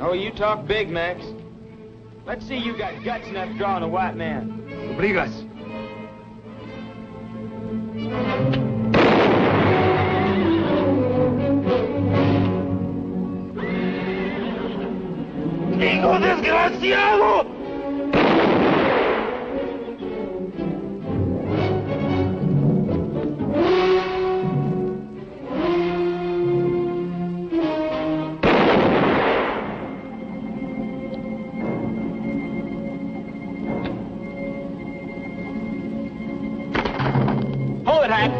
Oh, you talk big, Max. Let's see you got guts enough drawing a white man. Obligas. ¡Hijo desgraciado! Hold it, Hack.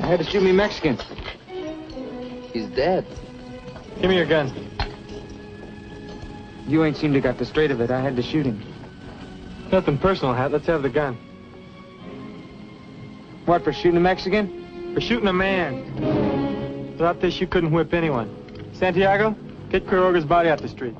I had to shoot me Mexican. He's dead. Give me your gun. You ain't seemed to got the straight of it. I had to shoot him. Nothing personal, Hat. Let's have the gun. What, for shooting a Mexican? For shooting a man. Without this, you couldn't whip anyone. Santiago, get Quiroga's body out the street.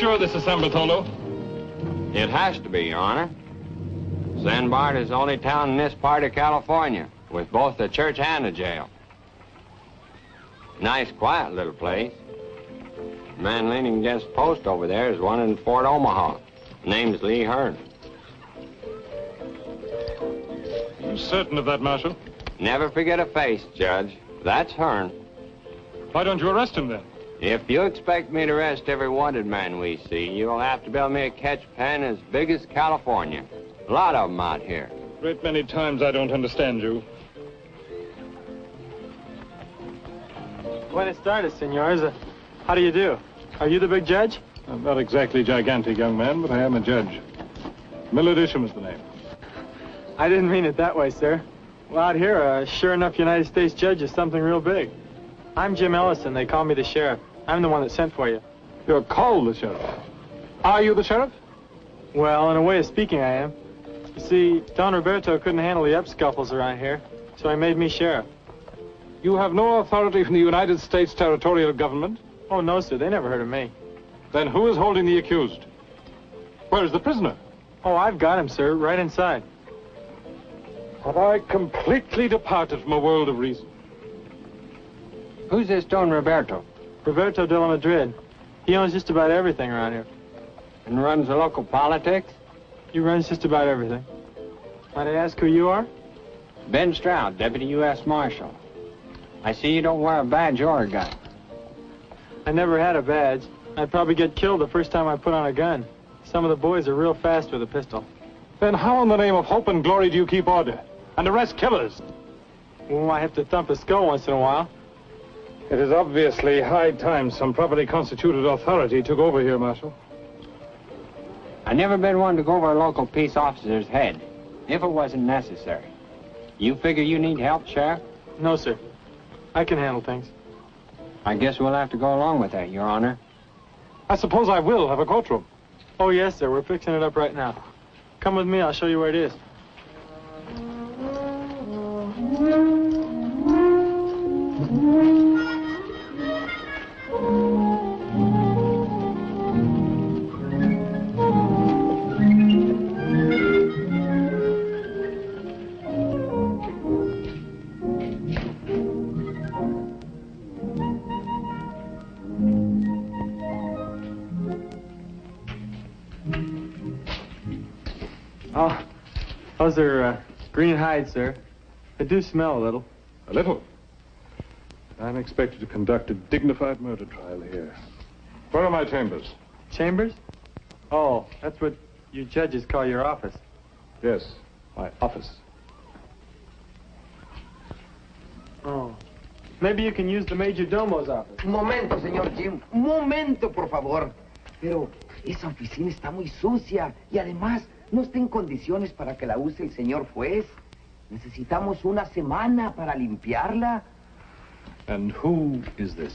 Sure this is San Bartolo? It has to be, Your Honor. San Bart is the only town in this part of California with both a church and a jail. Nice, quiet little place. The man leaning against the post over there is one in Fort Omaha. Name's Lee Hearn. You certain of that, Marshal? Never forget a face, Judge. That's Hearn. Why don't you arrest him then? If you expect me to arrest every wanted man we see, you'll have to build me a catch pen as big as California. A lot of them out here. Great many times I don't understand you. Buenas tardes, senors. How do you do? Are you the big judge? I'm not exactly gigantic, young man, but I am a judge. Miller Disham is the name. I didn't mean it that way, sir. Well, out here, a sure enough United States judge is something real big. I'm Jim Ellison. They call me the sheriff. I'm the one that sent for you. You're called the sheriff. Are you the sheriff? Well, in a way of speaking, I am. You see, Don Roberto couldn't handle the up-scuffles around here, so he made me sheriff. You have no authority from the United States territorial government? Oh, no, sir. They never heard of me. Then who is holding the accused? Where's the prisoner? Oh, I've got him, sir, right inside. Have I completely departed from a world of reason? Who's this Don Roberto? Roberto de la Madrid. He owns just about everything around here. And runs the local politics? He runs just about everything. Might I ask who you are? Ben Stroud, Deputy U.S. Marshal. I see you don't wear a badge or a gun. I never had a badge. I'd probably get killed the first time I put on a gun. Some of the boys are real fast with a pistol. Then how in the name of hope and glory do you keep order and arrest killers? Well, I have to thump a skull once in a while. It is obviously high time some properly constituted authority took over here, Marshal. I never been one to go over a local peace officer's head, if it wasn't necessary. You figure you need help, Sheriff? No, sir. I can handle things. I guess we'll have to go along with that, Your Honor. I suppose I will have a courtroom. Oh, yes, sir. We're fixing it up right now. Come with me. I'll show you where it is. Those are green hides, sir. They do smell a little. A little? I'm expected to conduct a dignified murder trial here. Where are my chambers? Chambers? Oh, that's what you judges call your office. Yes, my office. Oh. Maybe you can use the Major Domo's office. Un momento, señor Jim. Un momento, por favor. Pero esa oficina está muy sucia y además no está en condiciones para que la use el señor juez. Necesitamos una semana para limpiarla. And who is this?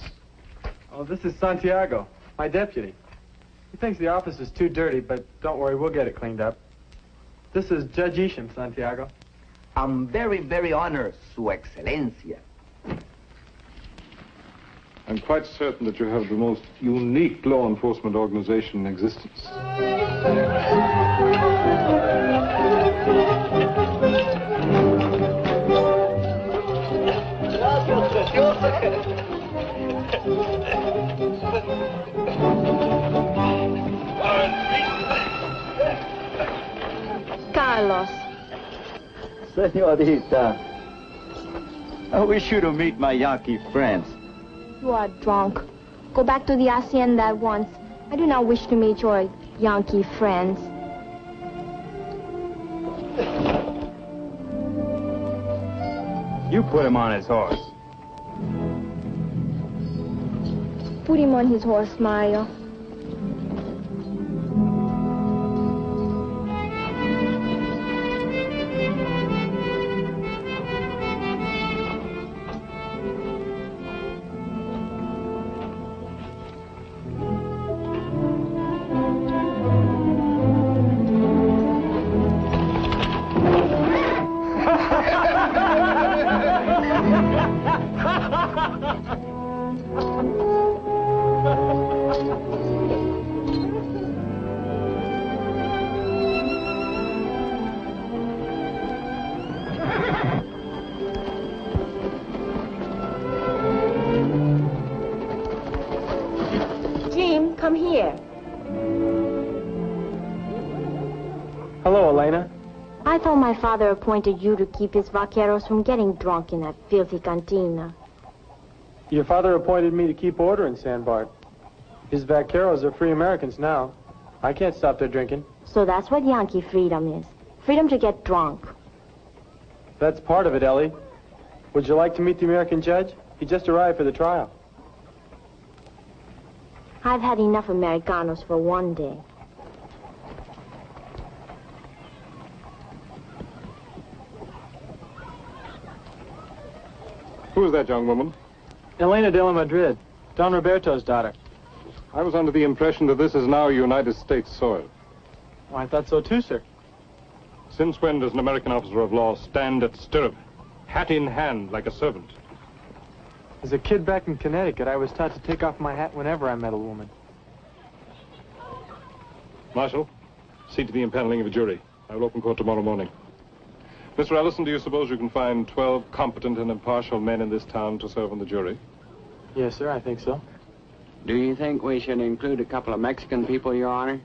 Oh, this is Santiago, my deputy. He thinks the office is too dirty, but don't worry, we'll get it cleaned up. This is Judge Isham, Santiago. I'm very, very honored, Su Excelencia. I'm quite certain that you have the most unique law enforcement organization in existence. Carlos. Senorita, I wish you to meet my Yankee friends. You are drunk. Go back to the hacienda at once. I do not wish to meet your Yankee friends. You put him on his horse. Put him on his horse, Mario. Come here. Hello, Elena. I thought my father appointed you to keep his vaqueros from getting drunk in that filthy cantina. Your father appointed me to keep order in San Bart. His vaqueros are free Americans now. I can't stop their drinking. So that's what Yankee freedom is. Freedom to get drunk. That's part of it, Ellie. Would you like to meet the American judge? He just arrived for the trial. I've had enough Americanos for one day. Who is that young woman? Elena de la Madrid, Don Roberto's daughter. I was under the impression that this is now United States soil. Oh, I thought so too, sir. Since when does an American officer of law stand at stirrup, hat in hand, like a servant? As a kid back in Connecticut, I was taught to take off my hat whenever I met a woman. Marshal, see to the impaneling of a jury. I will open court tomorrow morning. Mr. Ellison, do you suppose you can find 12 competent and impartial men in this town to serve on the jury? Yes, sir, I think so. Do you think we should include a couple of Mexican people, Your Honor?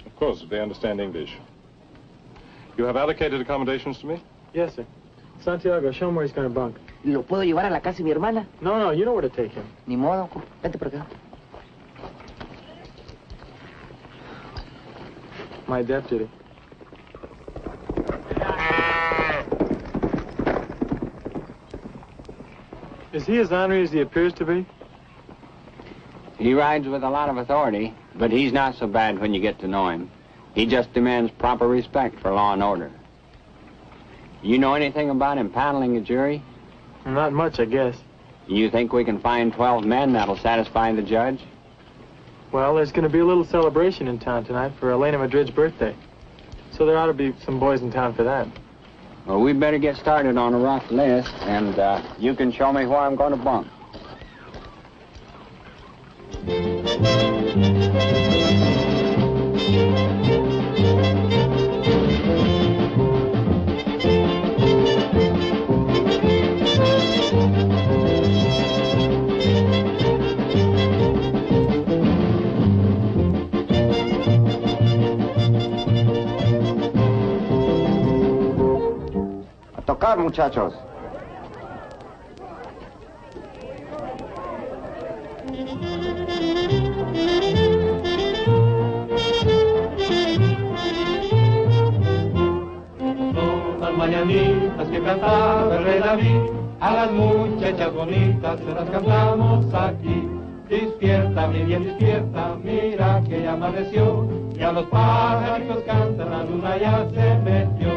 Of course, if they understand English. You have allocated accommodations to me? Yes, sir. Santiago, show him where he's going to bunk. ¿Lo puedo llevar a la casa de mi hermana? No, you know where to take him. Ni modo, vete por acá. My deputy. Is he as ornery as he appears to be? He rides with a lot of authority, but he's not so bad when you get to know him. He just demands proper respect for law and order. You know anything about impaneling a jury? Not much, I guess. You think we can find 12 men that'll satisfy the judge? Well, there's going to be a little celebration in town tonight for Elena Madrid's birthday. So there ought to be some boys in town for that. Well, we better get started on a rough list, and you can show me where I'm going to bunk. Tocar, muchachos. cantaba el rey David, a las muchachas bonitas se las cantamos aquí. Despierta, mi bien, despierta, mira que ya amaneció, y a los pajaritos cantan, la luna ya se metió.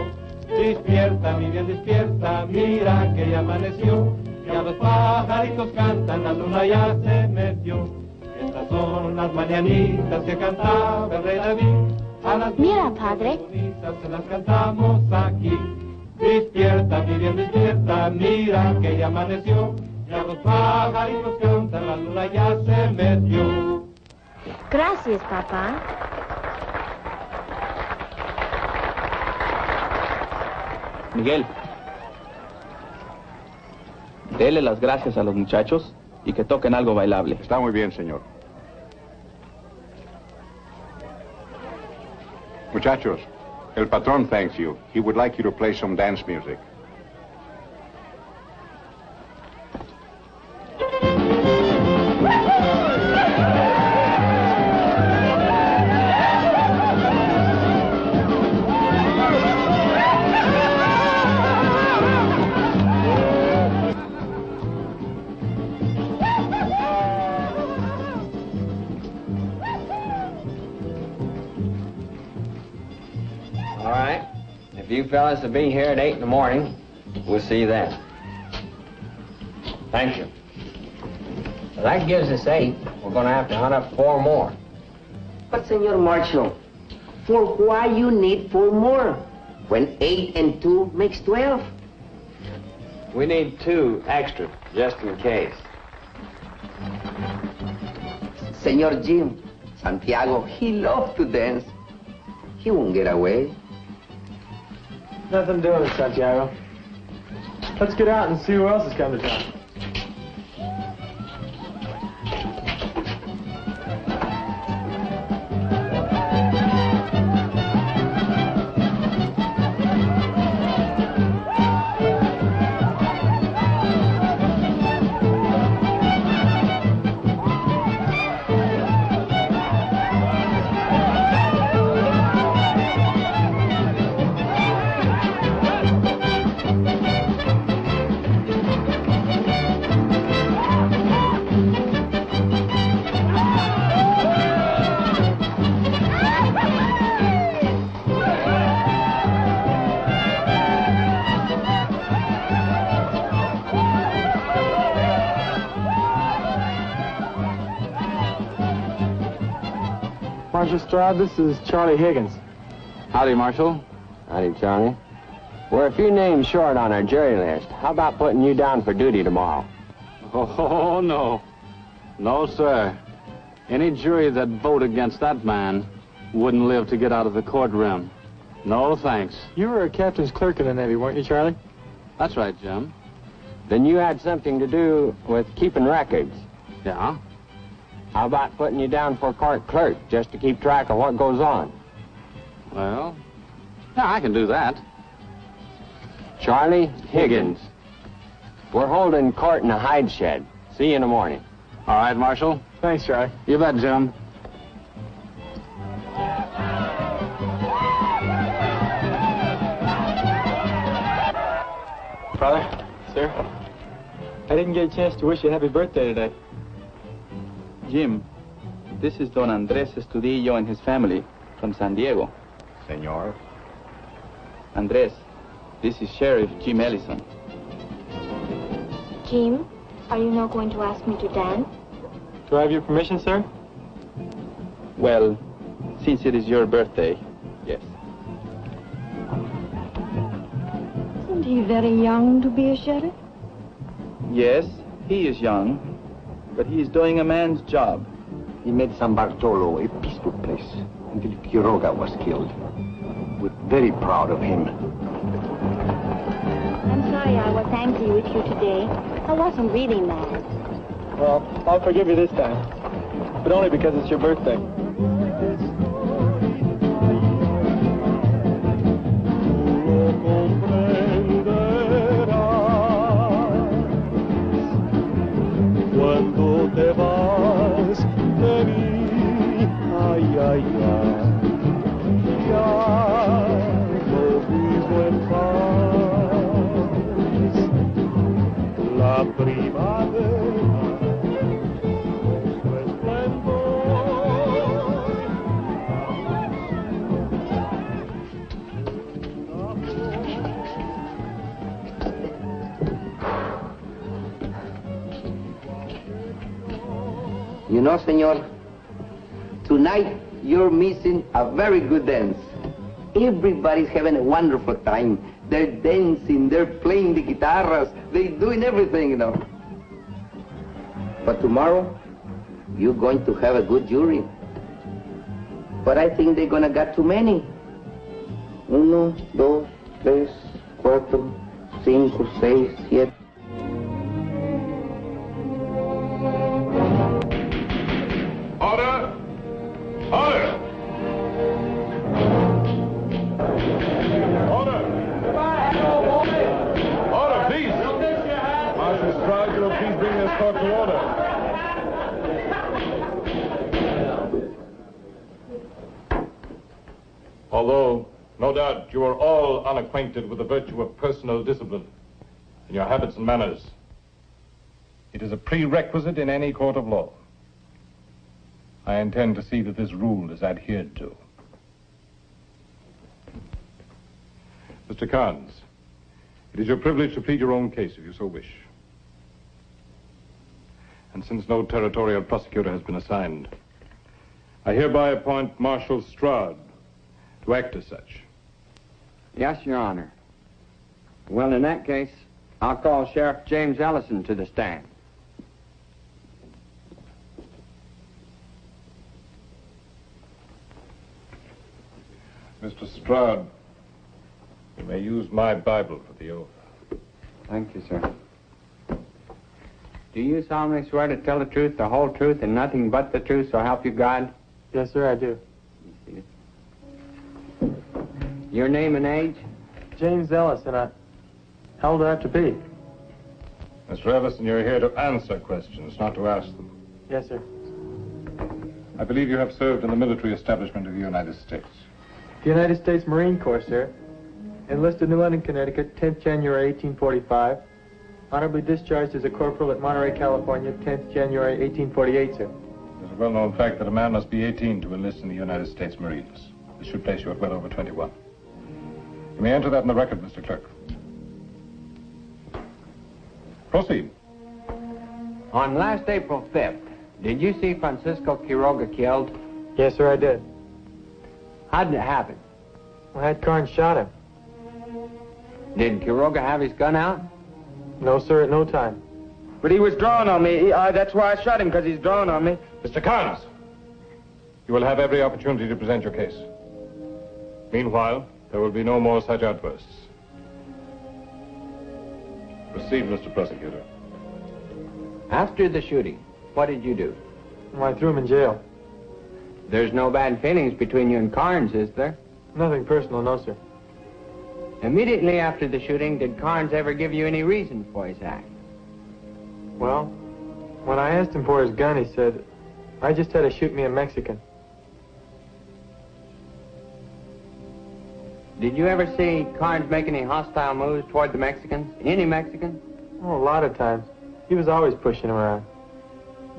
Despierta, mi bien, despierta, mira que ya amaneció, y a los pajaritos cantan, la luna ya se metió. Estas son las mañanitas que cantaba el rey David, a las Mira, padre. bonitas se las cantamos aquí. Despierta, mi bien, despierta, mira que ya amaneció, y a los pajaritos cantan, la luna ya se metió. Gracias, papá. Miguel, dele las gracias a los muchachos y que toquen algo bailable. Está muy bien, señor. Muchachos, el patrón thanks you. He would like you to play some dance music. All right. If you fellas will be here at 8 in the morning, we'll see you then. Thank you. Well, that gives us 8. We're going to have to hunt up 4 more. But, Senor Marshal, for why you need 4 more? When 8 and 2 makes 12. We need 2 extra, just in case. Senor Jim, Santiago, he loves to dance. He won't get away. Nothing doing it, Santiago. Let's get out and see who else has come to town. Marshal Stroud, this is Charlie Higgins. Howdy, Marshal. Howdy, Charlie. We're a few names short on our jury list. How about putting you down for duty tomorrow? Oh, no. No, sir. Any jury that vote against that man wouldn't live to get out of the courtroom. No, thanks. You were a captain's clerk in the Navy, weren't you, Charlie? That's right, Jim. Then you had something to do with keeping records. Yeah? How about putting you down for court clerk, just to keep track of what goes on? Well, yeah, I can do that. Charlie Higgins. We're holding court in a hide shed. See you in the morning. All right, Marshal. Thanks, Charlie. You bet, Jim. Father, sir, I didn't get a chance to wish you a happy birthday today. Jim, this is Don Andres Estudillo and his family from San Diego. Senor. Andres, this is Sheriff Jim Ellison. Jim, are you not going to ask me to dance? Do I have your permission, sir? Well, since it is your birthday, yes. Isn't he very young to be a sheriff? Yes, he is young, but he is doing a man's job. He made San Bartolo a peaceful place until Quiroga was killed. We're very proud of him. I'm sorry I was angry with you today. I wasn't really mad. Well, I'll forgive you this time, but only because it's your birthday. Cuando te vas de mí, ay, ay, ay, ya no vivo en paz. know, senor, tonight you're missing a very good dance. Everybody's having a wonderful time. They're dancing, they're playing the guitars, they're doing everything, you know. But tomorrow, you're going to have a good jury. But I think they're gonna get too many. 1, 2, 3, 4, 5, 6, 7. Order! Order! Order, please! Marshal Stroud, will please bring this court to order. Although, no doubt, you are all unacquainted with the virtue of personal discipline in your habits and manners, it is a prerequisite in any court of law. I intend to see that this rule is adhered to. Mr. Carnes, it is your privilege to plead your own case if you so wish. And since no territorial prosecutor has been assigned, I hereby appoint Marshal Stroud to act as such. Yes, Your Honor. Well, in that case, I'll call Sheriff James Ellison to the stand. Mr. Stroud, you may use my Bible for the oath. Thank you, sir. Do you solemnly swear to tell the truth, the whole truth, and nothing but the truth, so help you God? Yes, sir, I do. Your name and age? James Ellis, and how old do I have to be? Mr. Ellison, you're here to answer questions, not to ask them. Yes, sir. I believe you have served in the military establishment of the United States. The United States Marine Corps, sir. Enlisted New London, Connecticut, 10th January 1845. Honorably discharged as a corporal at Monterey, California, 10th January 1848, sir. It's a well-known fact that a man must be 18 to enlist in the United States Marines. This should place you at well over 21. You may enter that in the record, Mr. Clerk. Proceed. On last April 5th, did you see Francisco Quiroga killed? Yes, sir, I did. How did it happen? I had Carnes shot him. Did Quiroga have his gun out? No, sir, at no time. But he was drawing on me. That's why I shot him, because he's drawing on me. Mr. Carnes, you will have every opportunity to present your case. Meanwhile, there will be no more such outbursts. Proceed, Mr. Prosecutor. After the shooting, what did you do? Well, I threw him in jail. There's no bad feelings between you and Carnes, is there? Nothing personal, no, sir. Immediately after the shooting, did Carnes ever give you any reason for his act? Well, when I asked him for his gun, he said, I just had to shoot me a Mexican. Did you ever see Carnes make any hostile moves toward the Mexicans? Any Mexicans? Oh, a lot of times. He was always pushing him around.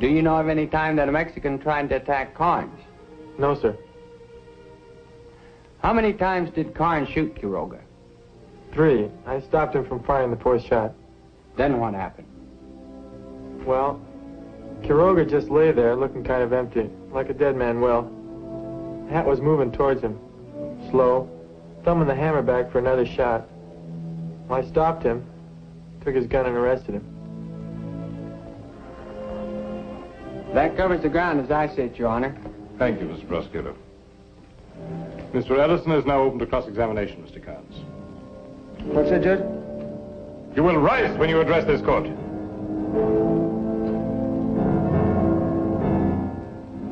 Do you know of any time that a Mexican tried to attack Carnes? No, sir. How many times did Carnes shoot Quiroga? 3. I stopped him from firing the 4th shot. Then what happened? Well, Quiroga just lay there looking kind of empty, like a dead man will. The hat was moving towards him, slow, thumbing the hammer back for another shot. Well, I stopped him, took his gun and arrested him. That covers the ground as I see it, Your Honor. Thank you, Mr. Prosecutor. Mr. Ellison is now open to cross-examination, Mr. Carnes. What's that, Judge? You will rise when you address this court.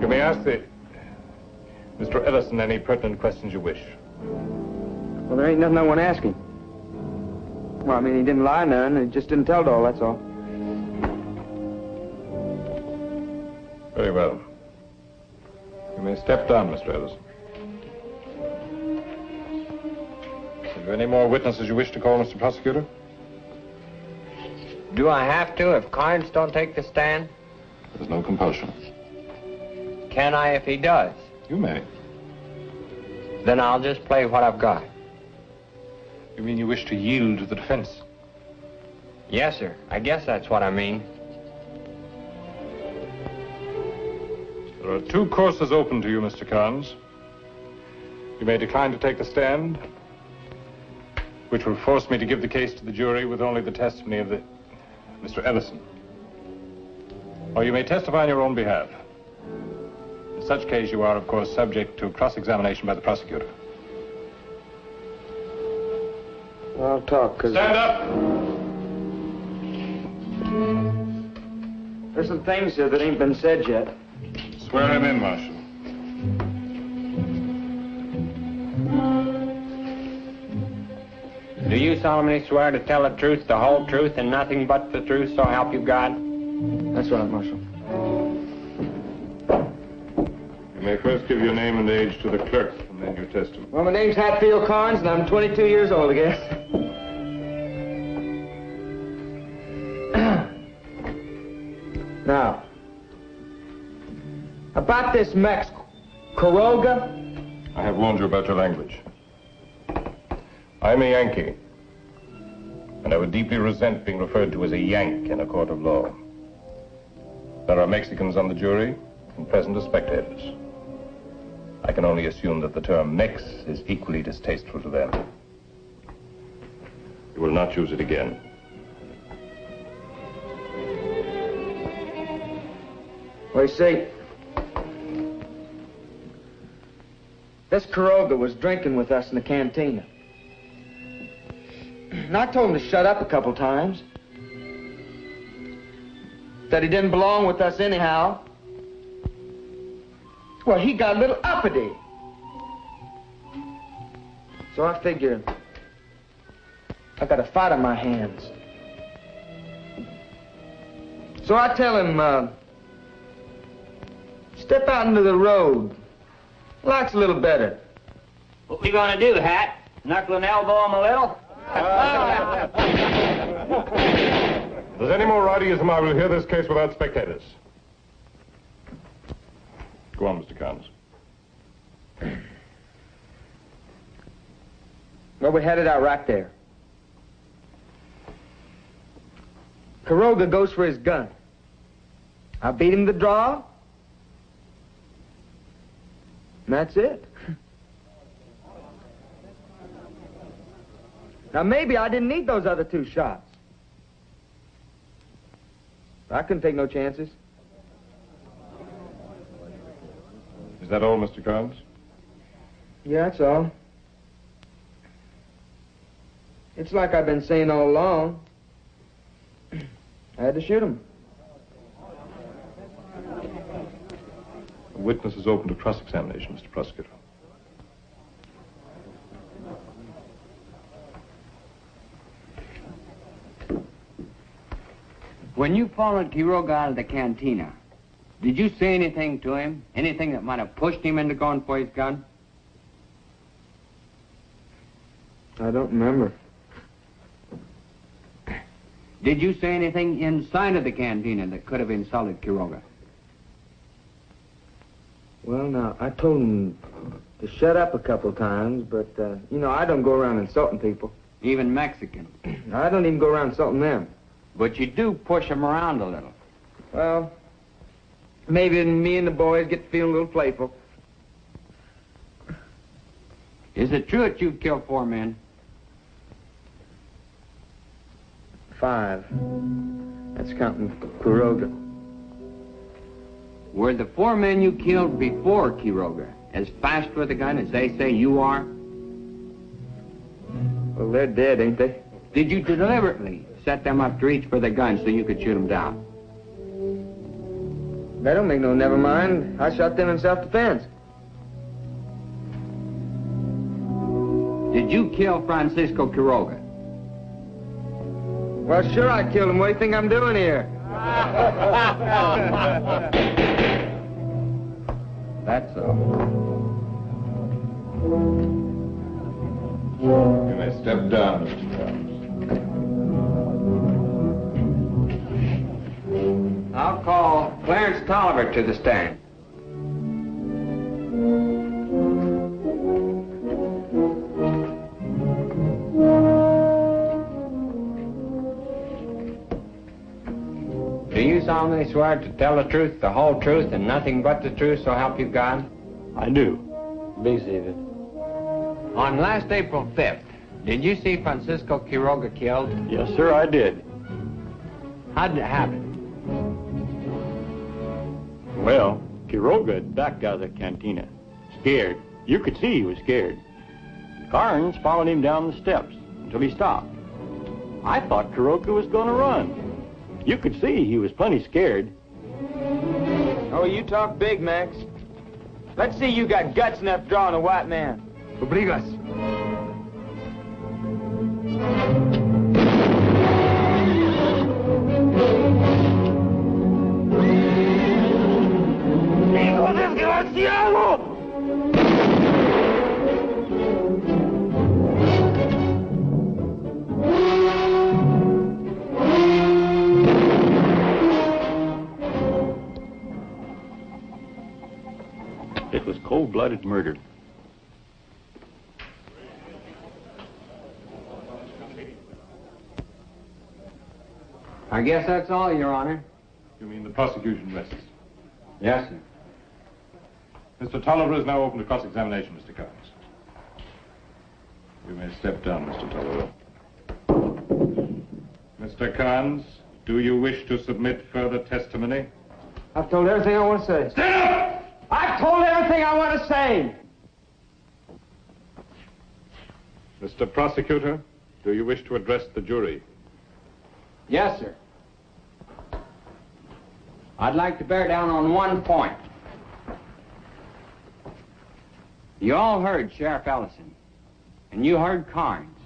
You may ask Mr. Ellison any pertinent questions you wish. Well, there ain't nothing I want to ask him. Well, I mean, he didn't lie none. He just didn't tell it all, that's all. Very well. You may step down, Mr. Ellison. Have you any more witnesses you wish to call, Mr. Prosecutor? Do I have to if Carnes don't take the stand? There's no compulsion. Can I if he does? You may. Then I'll just play what I've got. You mean you wish to yield to the defense? Yes, sir. I guess that's what I mean. There are two courses open to you, Mr. Carnes. You may decline to take the stand, which will force me to give the case to the jury with only the testimony of Mr. Ellison. Or you may testify on your own behalf. In such case, you are, of course, subject to cross-examination by the prosecutor. I'll talk, because... Stand up! There's some things here that ain't been said yet. Swear him in, Marshal. Do you solemnly swear to tell the truth, the whole truth, and nothing but the truth, so help you God? That's right, Marshal. You may first give your name and age to the clerk, and then your testimony. Well, my name's Hatfield Carnes, and I'm 22 years old, I guess. Now, about this Mex Quiroga. I have warned you about your language. I'm a Yankee, and I would deeply resent being referred to as a Yank in a court of law. There are Mexicans on the jury and present as spectators. I can only assume that the term Mex is equally distasteful to them. You will not use it again. Well, you see, this Quiroga was drinking with us in the cantina. And I told him to shut up a couple times. That he didn't belong with us anyhow. Well, he got a little uppity. So I figured I got a fight on my hands. So I tell him, step out into the road. Likes a little better. What we gonna do, Hat? Knuckle and elbow him a little? If there's any more rowdyism, I will hear this case without spectators. Go on, Mr. Carnes. Well, we had it out right there. Quiroga goes for his gun. I beat him the draw. And that's it. Now, maybe I didn't need those other two shots. I couldn't take no chances. Is that all, Mr. Carnes? Yeah, that's all. It's like I've been saying all along. I had to shoot him. The witness is open to cross-examination, Mr. Prosecutor. When you followed Quiroga out of the cantina, did you say anything to him? Anything that might have pushed him into going for his gun? I don't remember. Did you say anything inside of the cantina that could have insulted Quiroga? Well, now, I told him to shut up a couple times, but, you know, I don't go around insulting people. Even Mexicans? I don't even go around insulting them. But you do push them around a little. Well, maybe me and the boys get feeling a little playful. Is it true that you've killed 4 men? 5. That's counting Quiroga. Were the 4 men you killed before Quiroga as fast with a gun as they say you are? Well, they're dead, ain't they? Did you deliberately set them up to reach for the gun so you could shoot them down? That don't make no never mind. I shot them in self-defense. Did you kill Francisco Quiroga? Well, sure I killed him. What do you think I'm doing here? That's all. You may step down, Mr. Carnes. I'll call Clarence Tolliver to the stand. Do you solemnly solemnly swear to tell the truth, the whole truth, and nothing but the truth, so help you God? I do. Be seated. On last April 5th, did you see Francisco Quiroga killed? Yes, sir, I did. How did it happen? Well, Quiroga had backed out of the cantina. Scared. You could see he was scared. Carnes followed him down the steps until he stopped. I thought Quiroga was going to run. You could see he was plenty scared. Oh, you talk big, Max. Let's see you got guts enough drawing a white man. Obrigas. ¡Hijo desgraciado! It was cold-blooded murder. I guess that's all, Your Honor. You mean the prosecution rests? Yes, sir. Mr. Tolliver is now open to cross-examination, Mr. Carnes. You may step down, Mr. Tolliver. Mr. Carnes, do you wish to submit further testimony? I've told everything I want to say. Stand up! I've told everything I want to say! Mr. Prosecutor, do you wish to address the jury? Yes, sir. I'd like to bear down on one point. You all heard Sheriff Ellison, and you heard Carnes.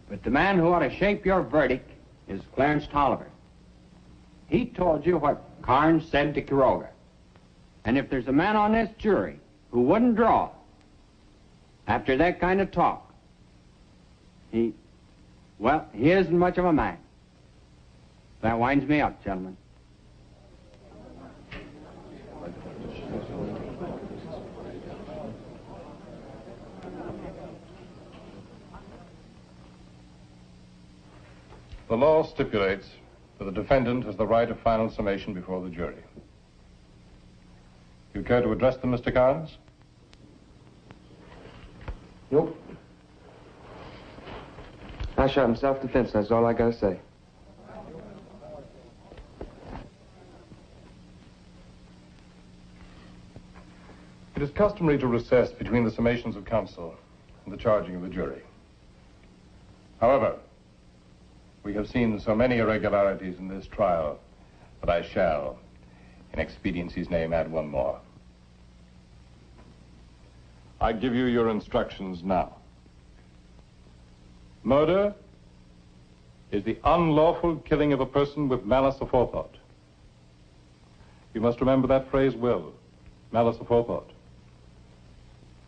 But the man who ought to shape your verdict is Clarence Tolliver. He told you what Carnes said to Quiroga. And if there's a man on this jury who wouldn't draw after that kind of talk, he isn't much of a man. That winds me up, gentlemen. The law stipulates that the defendant has the right of final summation before the jury. You care to address them, Mr. Carnes? Nope. I shot in self-defense, that's all I gotta say. It is customary to recess between the summations of counsel and the charging of the jury. However, we have seen so many irregularities in this trial that I shall, in expediency's name, add one more. I give you your instructions now. Murder is the unlawful killing of a person with malice aforethought. You must remember that phrase well, malice aforethought,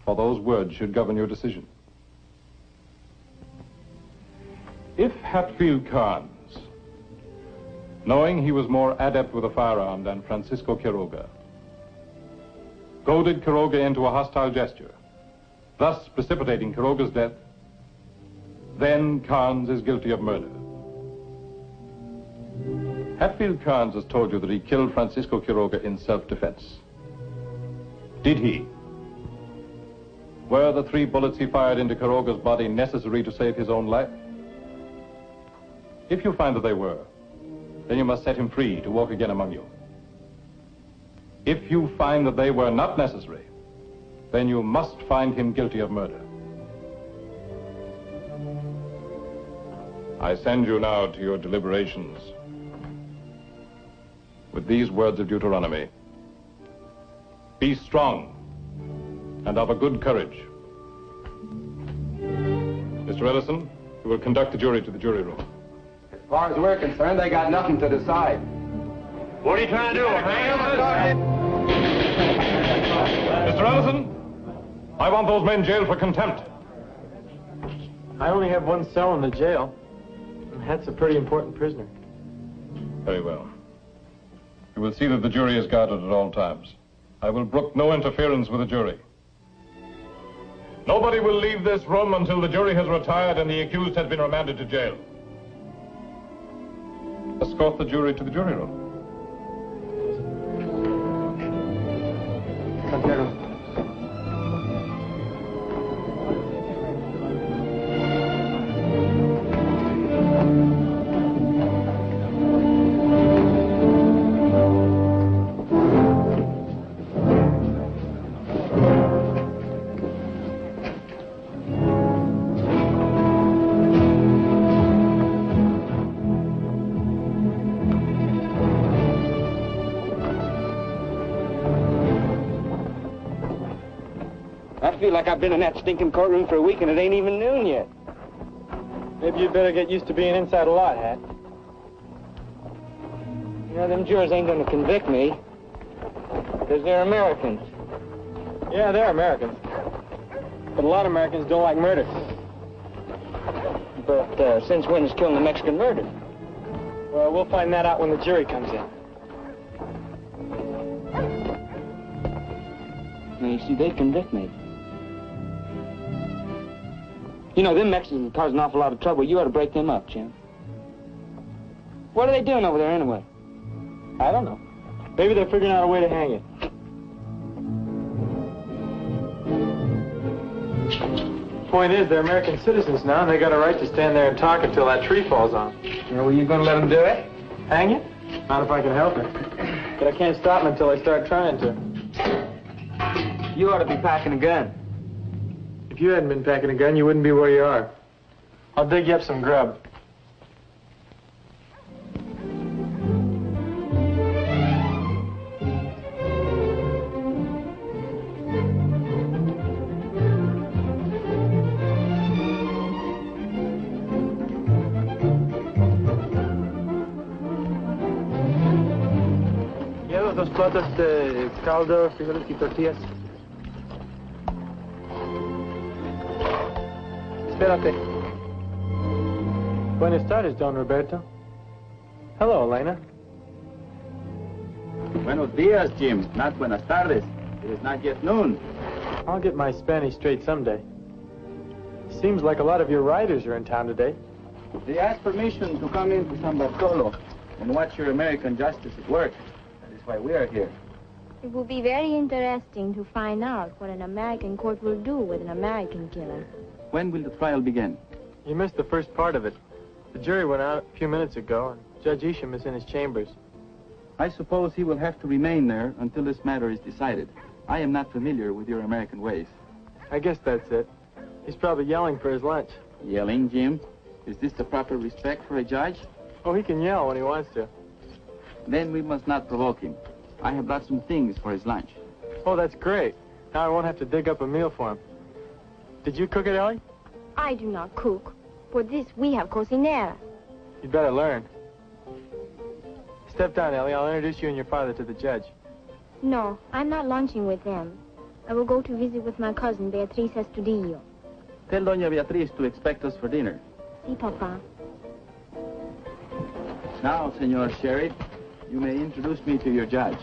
for those words should govern your decision. If Hatfield Carnes, knowing he was more adept with a firearm than Francisco Quiroga, goaded Quiroga into a hostile gesture, thus precipitating Quiroga's death, then Carnes is guilty of murder. Hatfield Carnes has told you that he killed Francisco Quiroga in self-defense. Did he? Were the 3 bullets he fired into Quiroga's body necessary to save his own life? If you find that they were, then you must set him free to walk again among you. If you find that they were not necessary, then you must find him guilty of murder. I send you now to your deliberations with these words of Deuteronomy. Be strong and of a good courage. Mr. Ellison, you will conduct the jury to the jury room. As far as we're concerned, they got nothing to decide. What are you trying to do, man? Mr. Ellison, I want those men jailed for contempt. I only have one cell in the jail. And that's a pretty important prisoner. Very well. You will see that the jury is guarded at all times. I will brook no interference with the jury. Nobody will leave this room until the jury has retired and the accused has been remanded to jail. escort the jury to the jury room. Santiago. I feel like I've been in that stinking courtroom for a week and it ain't even noon yet. Maybe you'd better get used to being inside a lot, Hat. You know, them jurors ain't gonna convict me. Because they're Americans. Yeah, they're Americans. But a lot of Americans don't like murder. But since when is killing a Mexican murder? Well, we'll find that out when the jury comes in. Now, you see, they'd convict me. You know, them Mexicans are causing an awful lot of trouble. You ought to break them up, Jim. What are they doing over there, anyway? I don't know. Maybe they're figuring out a way to hang it. Point is, they're American citizens now, and they got a right to stand there and talk until that tree falls on. Well, you gonna let them do it? Hang it? Not if I can help it. But I can't stop them until I start trying to. You ought to be packing a gun. If you hadn't been packing a gun, you wouldn't be where you are. I'll dig you up some grub. ¿Llevas dos platos de caldo, frijoles y tortillas? Espérate. Buenas tardes, Don Roberto. Hello, Elena. Buenos dias, Jim. Not buenas tardes. It is not yet noon. I'll get my Spanish straight someday. Seems like a lot of your riders are in town today. They asked permission to come into San Bartolo and watch your American justice at work. That is why we are here. It will be very interesting to find out what an American court will do with an American killer. When will the trial begin? You missed the first part of it. The jury went out a few minutes ago, and Judge Isham is in his chambers. I suppose he will have to remain there until this matter is decided. I am not familiar with your American ways. I guess that's it. He's probably yelling for his lunch. Yelling, Jim? Is this the proper respect for a judge? Oh, he can yell when he wants to. Then we must not provoke him. I have brought some things for his lunch. Oh, that's great. Now I won't have to dig up a meal for him. Did you cook it, Ellie? I do not cook. For this, we have cocinera. You'd better learn. Step down, Ellie. I'll introduce you and your father to the judge. No, I'm not lunching with them. I will go to visit with my cousin, Beatriz Estudillo. Tell Doña Beatriz to expect us for dinner. Si, Papa. Now, Senor Sheriff, you may introduce me to your judge.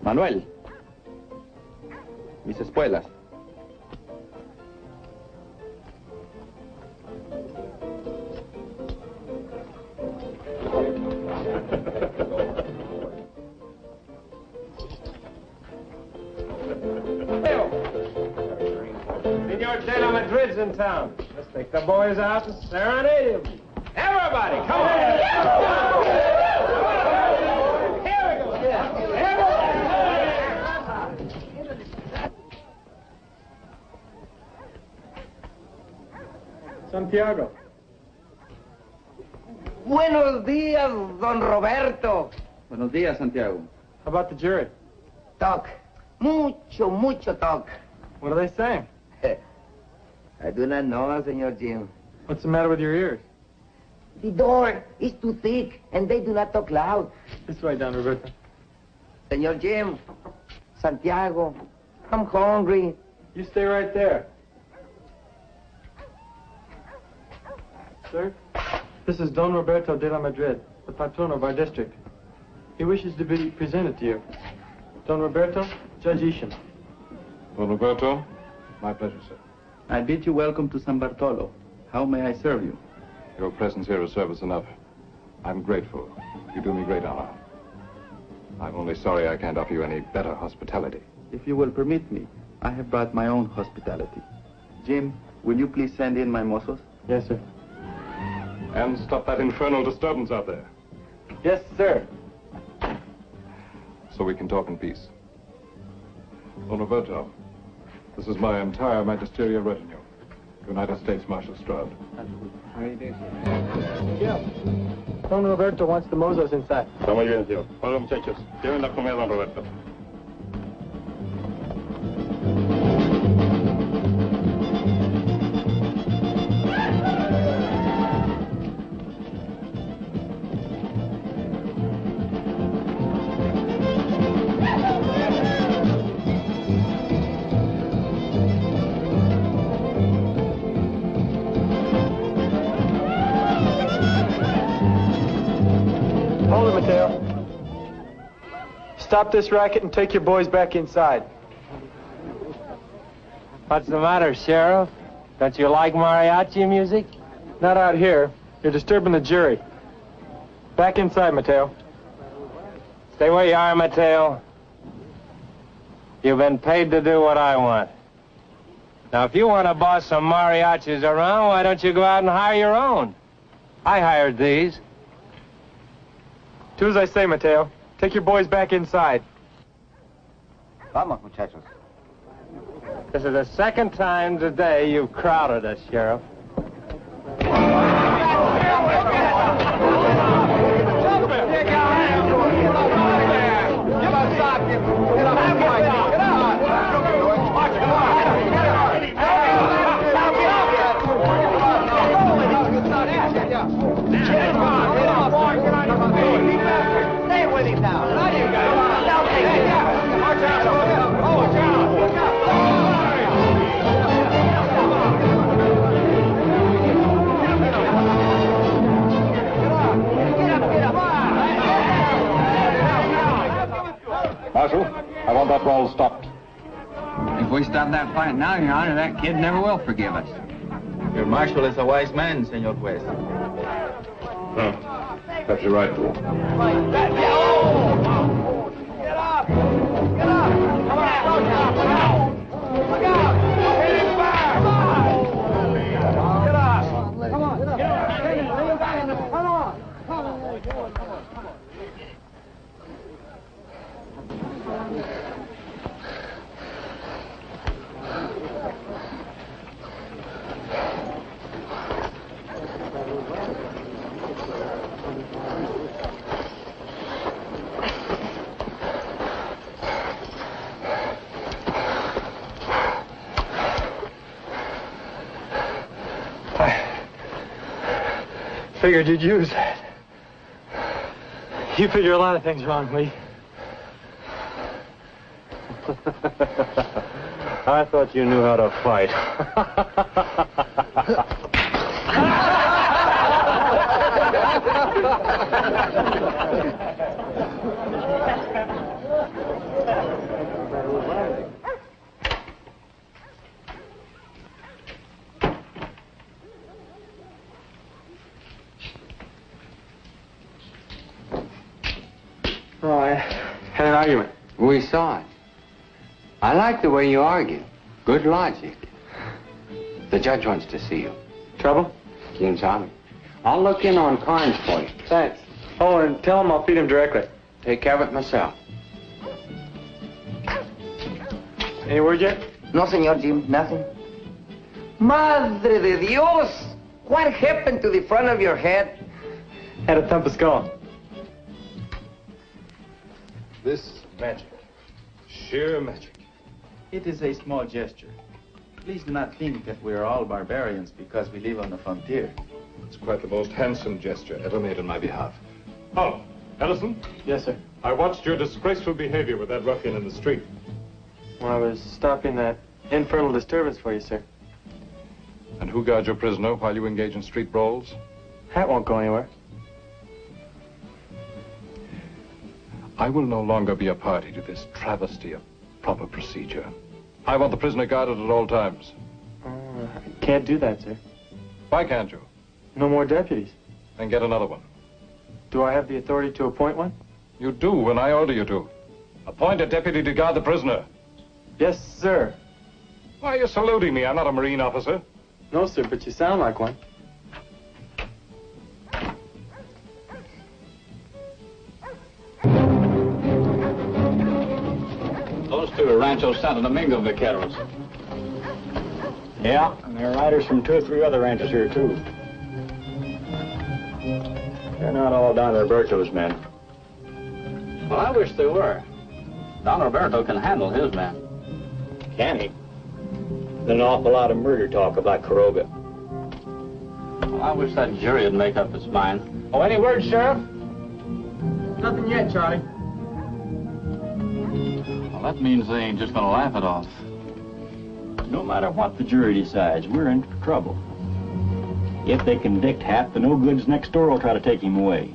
Manuel. Mis espuelas. Senor De La Madrid's in town. Let's take the boys out and serenade him. Everybody, come on! Here we go! Santiago. Buenos días, don Roberto. Buenos días, Santiago. How about the jury? Talk. Mucho talk. What are they saying? I do not know, Senor Jim. What's the matter with your ears? The door is too thick, and they do not talk loud. This way, Don Roberto. Senor Jim, Santiago, I'm hungry. You stay right there. Sir, this is Don Roberto de la Madrid, the patron of our district. He wishes to be presented to you. Don Roberto, Judge Isham. Don Roberto, my pleasure, sir. I bid you welcome to San Bartolo. How may I serve you? Your presence here is service enough. I'm grateful. You do me great honor. I'm only sorry I can't offer you any better hospitality. If you will permit me, I have brought my own hospitality. Jim, will you please send in my mozos? Yes, sir. And stop that infernal disturbance out there. Yes, sir. So we can talk in peace. Don Roberto, this is my entire magisterial retinue. United States Marshal Stroud. How do you do? Yeah. Don Roberto wants the mozos inside. Está muy bien, señor. Hola, muchachos. Lleven la comida, don Roberto. Stop this racket and take your boys back inside. What's the matter, Sheriff? Don't you like mariachi music? Not out here. You're disturbing the jury. Back inside, Mateo. Stay where you are, Mateo. You've been paid to do what I want. Now, if you want to boss some mariachis around, why don't you go out and hire your own? I hired these. Do as I say, Mateo. Take your boys back inside. Vamos, muchachos. This is the second time today you've crowded us, Sheriff. Stay with him now. Marshal, I want that brawl stopped. If we stop that fight now, Your Honor, that kid never will forgive us. Your marshal is a wise man, Senor Juez. Perhaps you're right, Fool. Get up! Get up! Come on! Look out! Look out! Hit him back! Come on! Get up! Come on! Get up! Come on! Come on! Figured you'd use that. You figure a lot of things wrong, Lee. I thought you knew how to fight. Oh, I had an argument. We saw it. I like the way you argue. Good logic. The judge wants to see you. Trouble? Quien sabe. I'll look in on Carnes for you. Thanks. Oh, and tell him I'll feed him directly. Take care of it myself. Any word yet? No, Senor Jim, nothing. Madre de Dios! What happened to the front of your head? Had a thump of skull. This magic. Sheer magic. It is a small gesture. Please do not think that we are all barbarians because we live on the frontier. It's quite the most handsome gesture ever made on my behalf. Oh, Ellison? Yes, sir. I watched your disgraceful behavior with that ruffian in the street. Well, I was stopping that infernal disturbance for you, sir. And who guards your prisoner while you engage in street brawls? Hat won't go anywhere. I will no longer be a party to this travesty of proper procedure. I want the prisoner guarded at all times. I can't do that, sir. Why can't you? No more deputies. Then get another one. Do I have the authority to appoint one? You do when I order you to. Appoint a deputy to guard the prisoner. Yes, sir. Why are you saluting me? I'm not a Marine officer. No, sir, but you sound like one. Those two are Rancho Santo Domingo vaqueros. Yeah, and there are riders from 2 or 3 other ranches here, too. They're not all Don Roberto's men. Well, I wish they were. Don Roberto can handle his men. Can he? There's an awful lot of murder talk about Quiroga. Well, I wish that jury would make up its mind. Oh, any word, Sheriff? Nothing yet, Charlie. Well, that means they ain't just gonna laugh it off. No matter what the jury decides, we're in for trouble. If they convict Hat, the no-goods next door will try to take him away.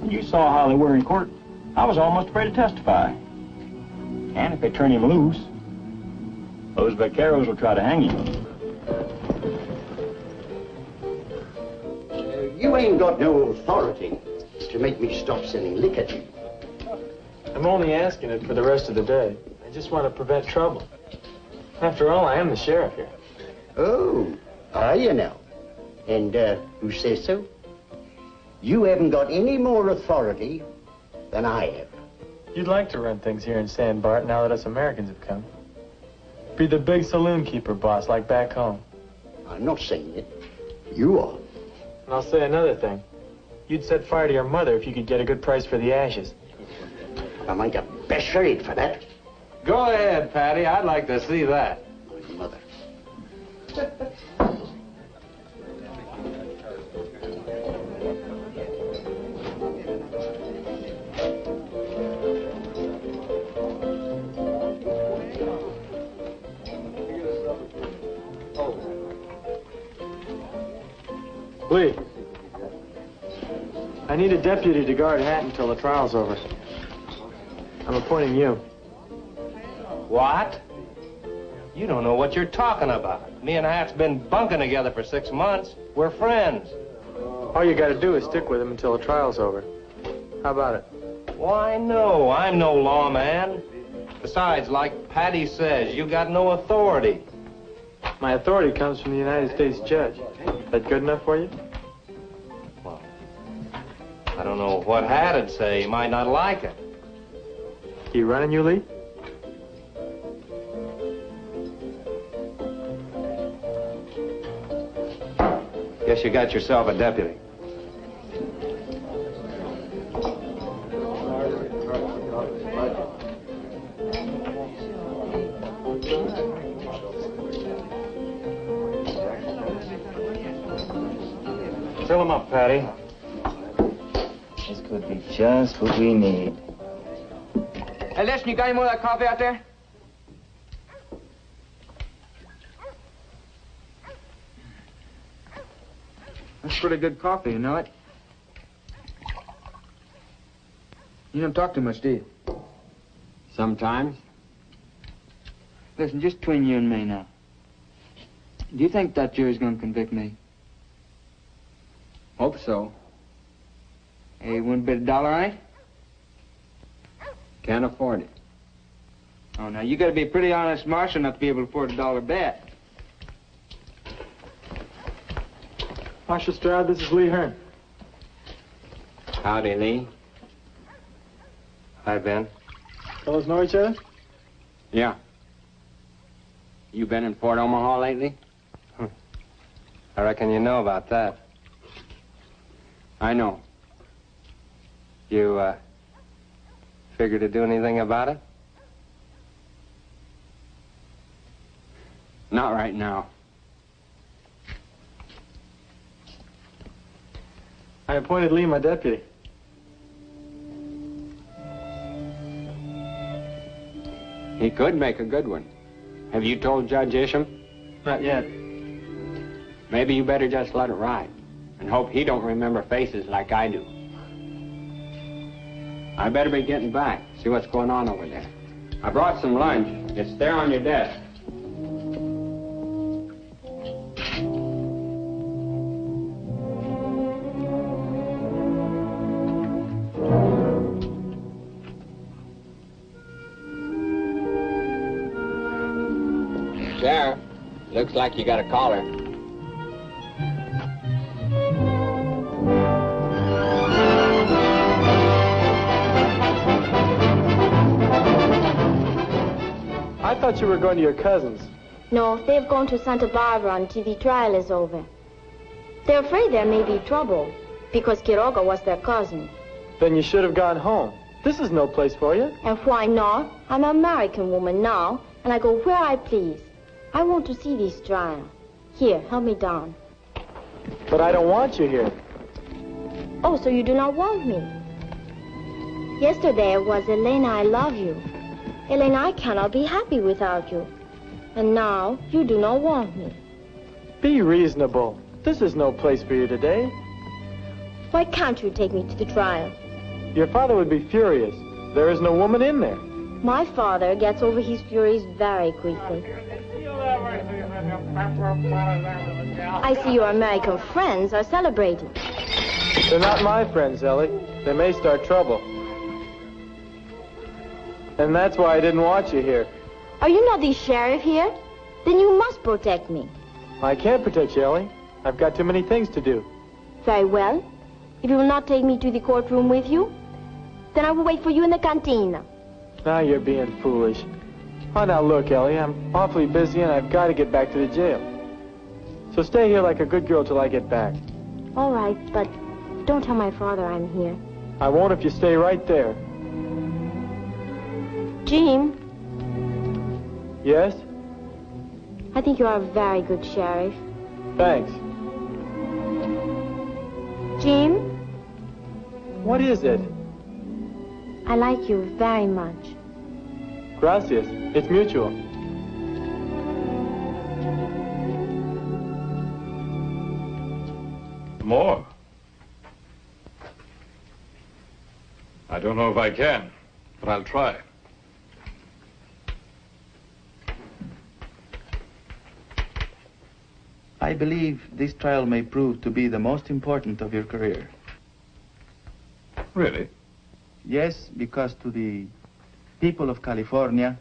You saw how they were in court. I was almost afraid to testify. And if they turn him loose, those vaqueros will try to hang him. You ain't got no authority to make me stop selling liquor to you. I'm only asking it for the rest of the day. I just want to prevent trouble. After all, I am the sheriff here. Oh, are you now? And who says so? You haven't got any more authority than I have. You'd like to run things here in San Bart now that us Americans have come. Be the big saloon keeper boss like back home. I'm not saying it. You are. And I'll say another thing. You'd set fire to your mother if you could get a good price for the ashes. I might have best trade for that. Go ahead, Patty. I'd like to see that. My mother. Lee, I need a deputy to guard Hat until the trial's over. I'm appointing you. What? You don't know what you're talking about. Me and Hat's been bunking together for 6 months. We're friends. All you gotta do is stick with him until the trial's over. How about it? Why, no. I'm no lawman. Besides, like Patty says, you got no authority. My authority comes from the United States judge. That good enough for you? Well, I don't know what Hat'd say. He might not like it. He running you, Lee? Guess you got yourself a deputy. Fill him up, Patty. This could be just what we need. Hey, listen, you got any more of that coffee out there? That's pretty good coffee, you know it? You don't talk too much, do you? Sometimes. Listen, just between you and me now. Do you think that jury's gonna convict me? Hope so. Hey, you wouldn't bet $1 on it? Can't afford it. Oh, now, you gotta be a pretty honest marshal not to be able to afford a $1 bet. Marshal Stroud, this is Lee Hearn. Howdy, Lee. Hi, Ben. Fellows know each other? Yeah. You been in Fort Omaha lately? I reckon you know about that. I know. You, figure to do anything about it? Not right now. I appointed Lee my deputy. He could make a good one. Have you told Judge Isham? Not yet. Maybe you better just let it ride and hope he don't remember faces like I do. I better be getting back, see what's going on over there. I brought some lunch. It's there on your desk. Sheriff, looks like you got a caller. I thought you were going to your cousin's. No, they've gone to Santa Barbara until the trial is over. They're afraid there may be trouble because Quiroga was their cousin. Then you should have gone home. This is no place for you. And why not? I'm an American woman now, and I go where I please. I want to see this trial. Here, help me down. But I don't want you here. Oh, so you do not want me? Yesterday it was, Elena, I love you. Elena, I cannot be happy without you. And now you do not want me. Be reasonable. This is no place for you today. Why can't you take me to the trial? Your father would be furious. There is no woman in there. My father gets over his furies very quickly. I see your American friends are celebrating. They're not my friends, Ellie. They may start trouble. And that's why I didn't want you here. Are you not the sheriff here? Then you must protect me. I can't protect you, Ellie. I've got too many things to do. Very well. If you will not take me to the courtroom with you, then I will wait for you in the cantina. Now you're being foolish. Oh, now look, Ellie, I'm awfully busy and I've got to get back to the jail. So stay here like a good girl till I get back. All right, but don't tell my father I'm here. I won't if you stay right there. Jim? Yes? I think you are a very good sheriff. Thanks. Jim? What is it? I like you very much. Gracias. It's mutual. More? I don't know if I can, but I'll try. I believe this trial may prove to be the most important of your career. Really? Yes, because to the people of California,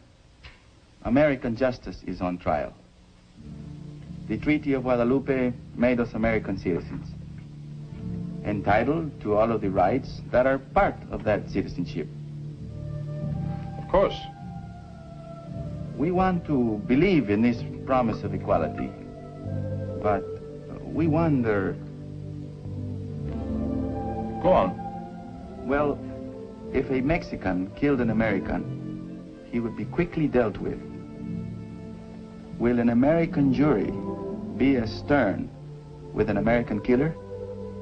American justice is on trial. The Treaty of Guadalupe made us American citizens, entitled to all of the rights that are part of that citizenship. Of course. We want to believe in this promise of equality, but we wonder... Go on. Well, if a Mexican killed an American, he would be quickly dealt with. Will an American jury be as stern with an American killer?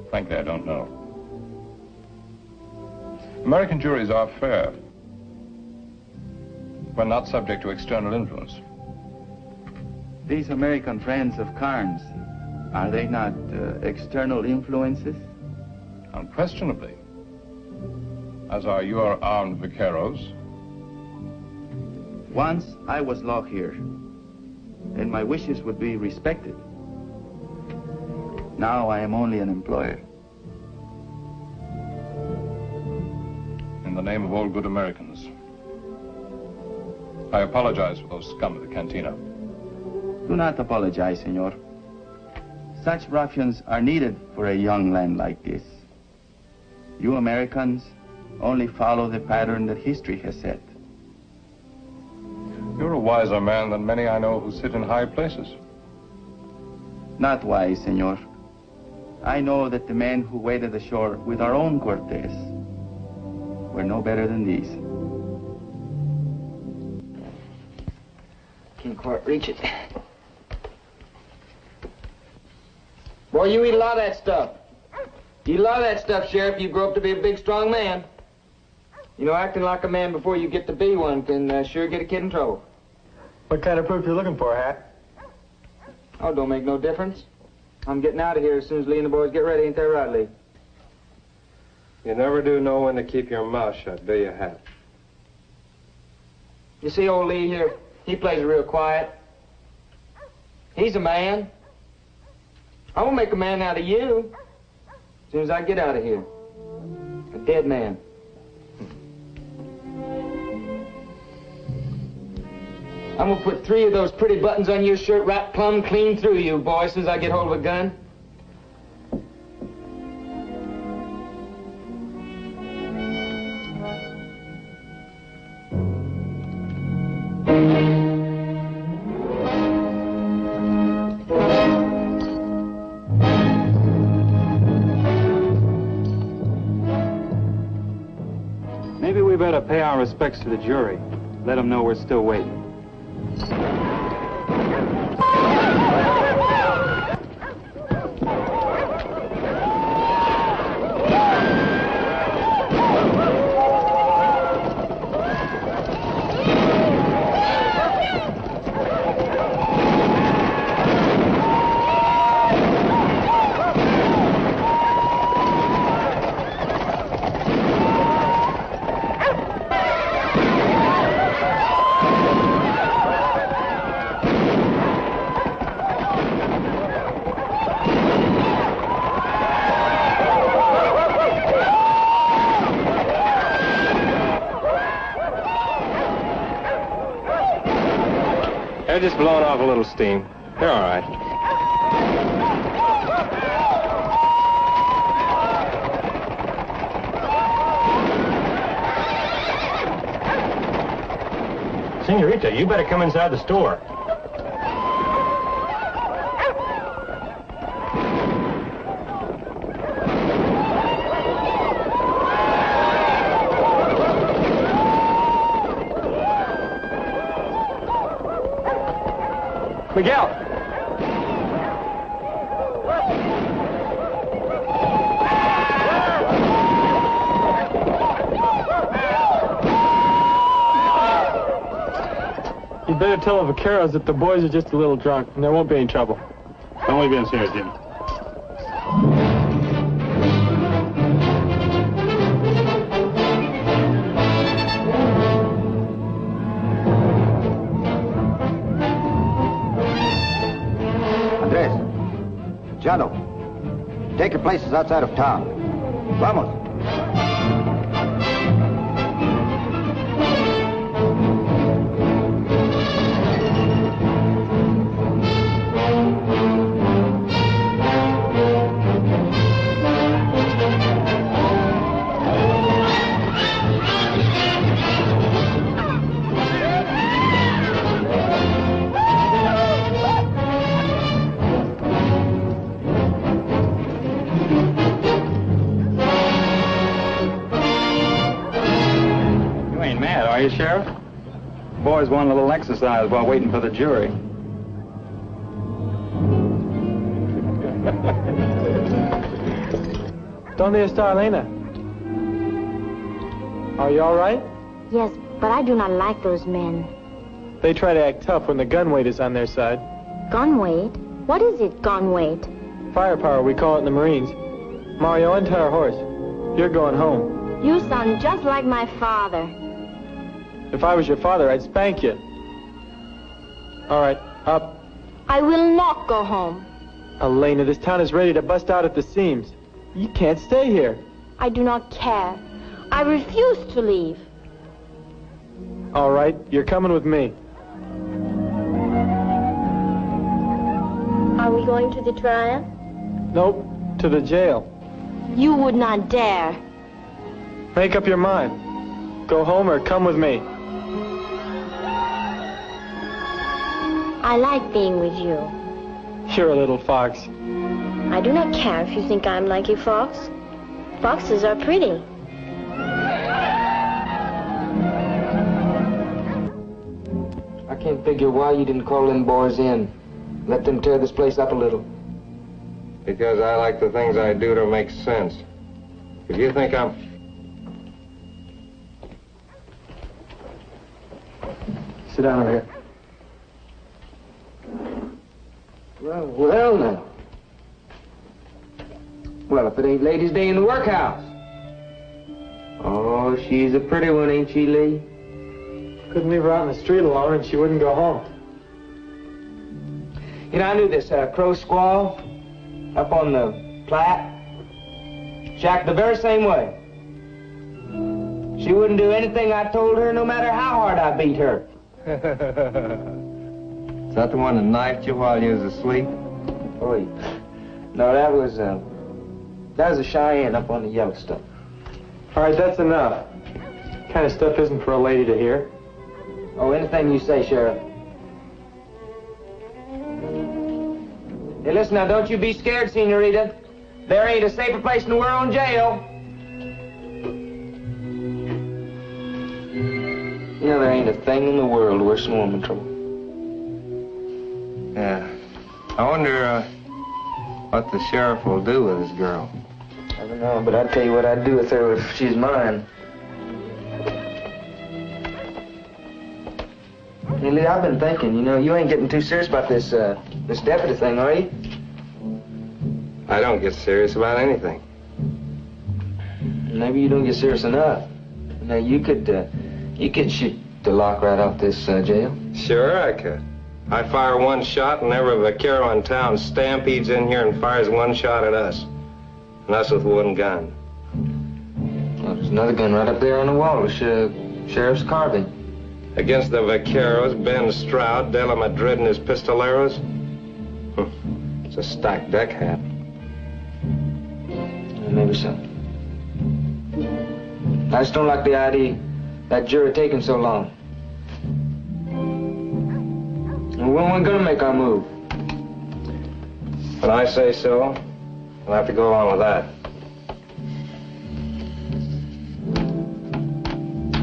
Frankly, I don't know. American juries are fair when not subject to external influence. These American friends of Carnes, are they not external influences? Unquestionably. As are your armed vaqueros. Once I was law here, and my wishes would be respected. Now I am only an employer. In the name of all good Americans, I apologize for those scum of the cantina. Do not apologize, senor. Such ruffians are needed for a young land like this. You Americans only follow the pattern that history has set. You're a wiser man than many I know who sit in high places. Not wise, senor. I know that the men who waded ashore with our own Cortez were no better than these. Can't quite reach it. Boy, you eat a lot of that stuff. You eat a lot of that stuff, Sheriff. You grow up to be a big, strong man. You know, acting like a man before you get to be one can sure get a kid in trouble. What kind of proof you looking for, Hat? Oh, don't make no difference. I'm getting out of here as soon as Lee and the boys get ready. Ain't that right, Lee? You never do know when to keep your mouth shut, do you, Hat? You see old Lee here? He plays real quiet. He's a man. I won't make a man out of you as soon as I get out of here. A dead man. I'm gonna put 3 of those pretty buttons on your shirt right plumb clean through you, boy, as soon as I get hold of a gun. Maybe we better pay our respects to the jury. Let them know we're still waiting. They're just blowing off a little steam. They're all right. Senorita, you better come inside the store. Miguel! You better tell the vaqueros that the boys are just a little drunk and there won't be any trouble. ¿Cómo bien, señor Jimmy? Chado, take your places outside of town. Vamos. Are you, Sheriff? Boys want a little exercise while waiting for the jury. ¿Dónde está Elena? Are you all right? Yes, but I do not like those men. They try to act tough when the gun weight is on their side. Gun weight? What is it, gun weight? Firepower, we call it in the Marines. Mario, untie our horse. You're going home. You sound just like my father. If I was your father, I'd spank you. All right, up. I will not go home. Elena, this town is ready to bust out at the seams. You can't stay here. I do not care. I refuse to leave. All right, you're coming with me. Are we going to the trial? Nope, to the jail. You would not dare. Make up your mind. Go home or come with me. I like being with you. You're a little fox. I do not care if you think I'm like a fox. Foxes are pretty. I can't figure why you didn't call them boys in. Let them tear this place up a little. Because I like the things I do to make sense. If you think I'm... Sit down over here. Well now. Well, if it ain't Ladies' Day in the workhouse. Oh, she's a pretty one, ain't she, Lee? Couldn't leave her out in the street alone and she wouldn't go home. You know, I knew this Crow Squaw up on the Platte. She acted the very same way. She wouldn't do anything I told her, no matter how hard I beat her. Is that the one that knifed you while you was asleep? Wait. No, that was a Cheyenne up on the Yellowstone. All right, that's enough. Kind of stuff isn't for a lady to hear. Oh, anything you say, Sheriff. Hey, listen now, don't you be scared, Senorita. There ain't a safer place in the world than jail. You know, there ain't a thing in the world worse than woman trouble. Yeah. I wonder what the sheriff will do with his girl. I don't know, but I'd tell you what I'd do with her if she's mine. Hey, Lee, I've been thinking, you know, you ain't getting too serious about this deputy thing, are you? I don't get serious about anything. Maybe you don't get serious enough. Now, you could shoot the lock right off this jail. Sure, I could. I fire one shot and every vaquero in town stampedes in here and fires one shot at us. And us with one gun. Well, there's another gun right up there on the wall with Sheriff's carbine. Against the vaqueros, Ben Stroud, Dela Madrid, and his pistoleros? It's a stacked deck hand. Maybe so. I just don't like the idea that jury taking so long. When we're gonna make our move? When I say so, we'll have to go along with that.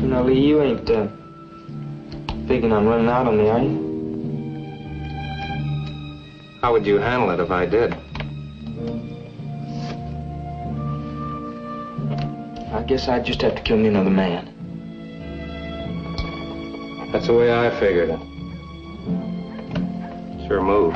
You know, Lee, you ain't thinking I'm running out on me, are you? How would you handle it if I did? I guess I'd just have to kill me another man. That's the way I figured it. Sure move.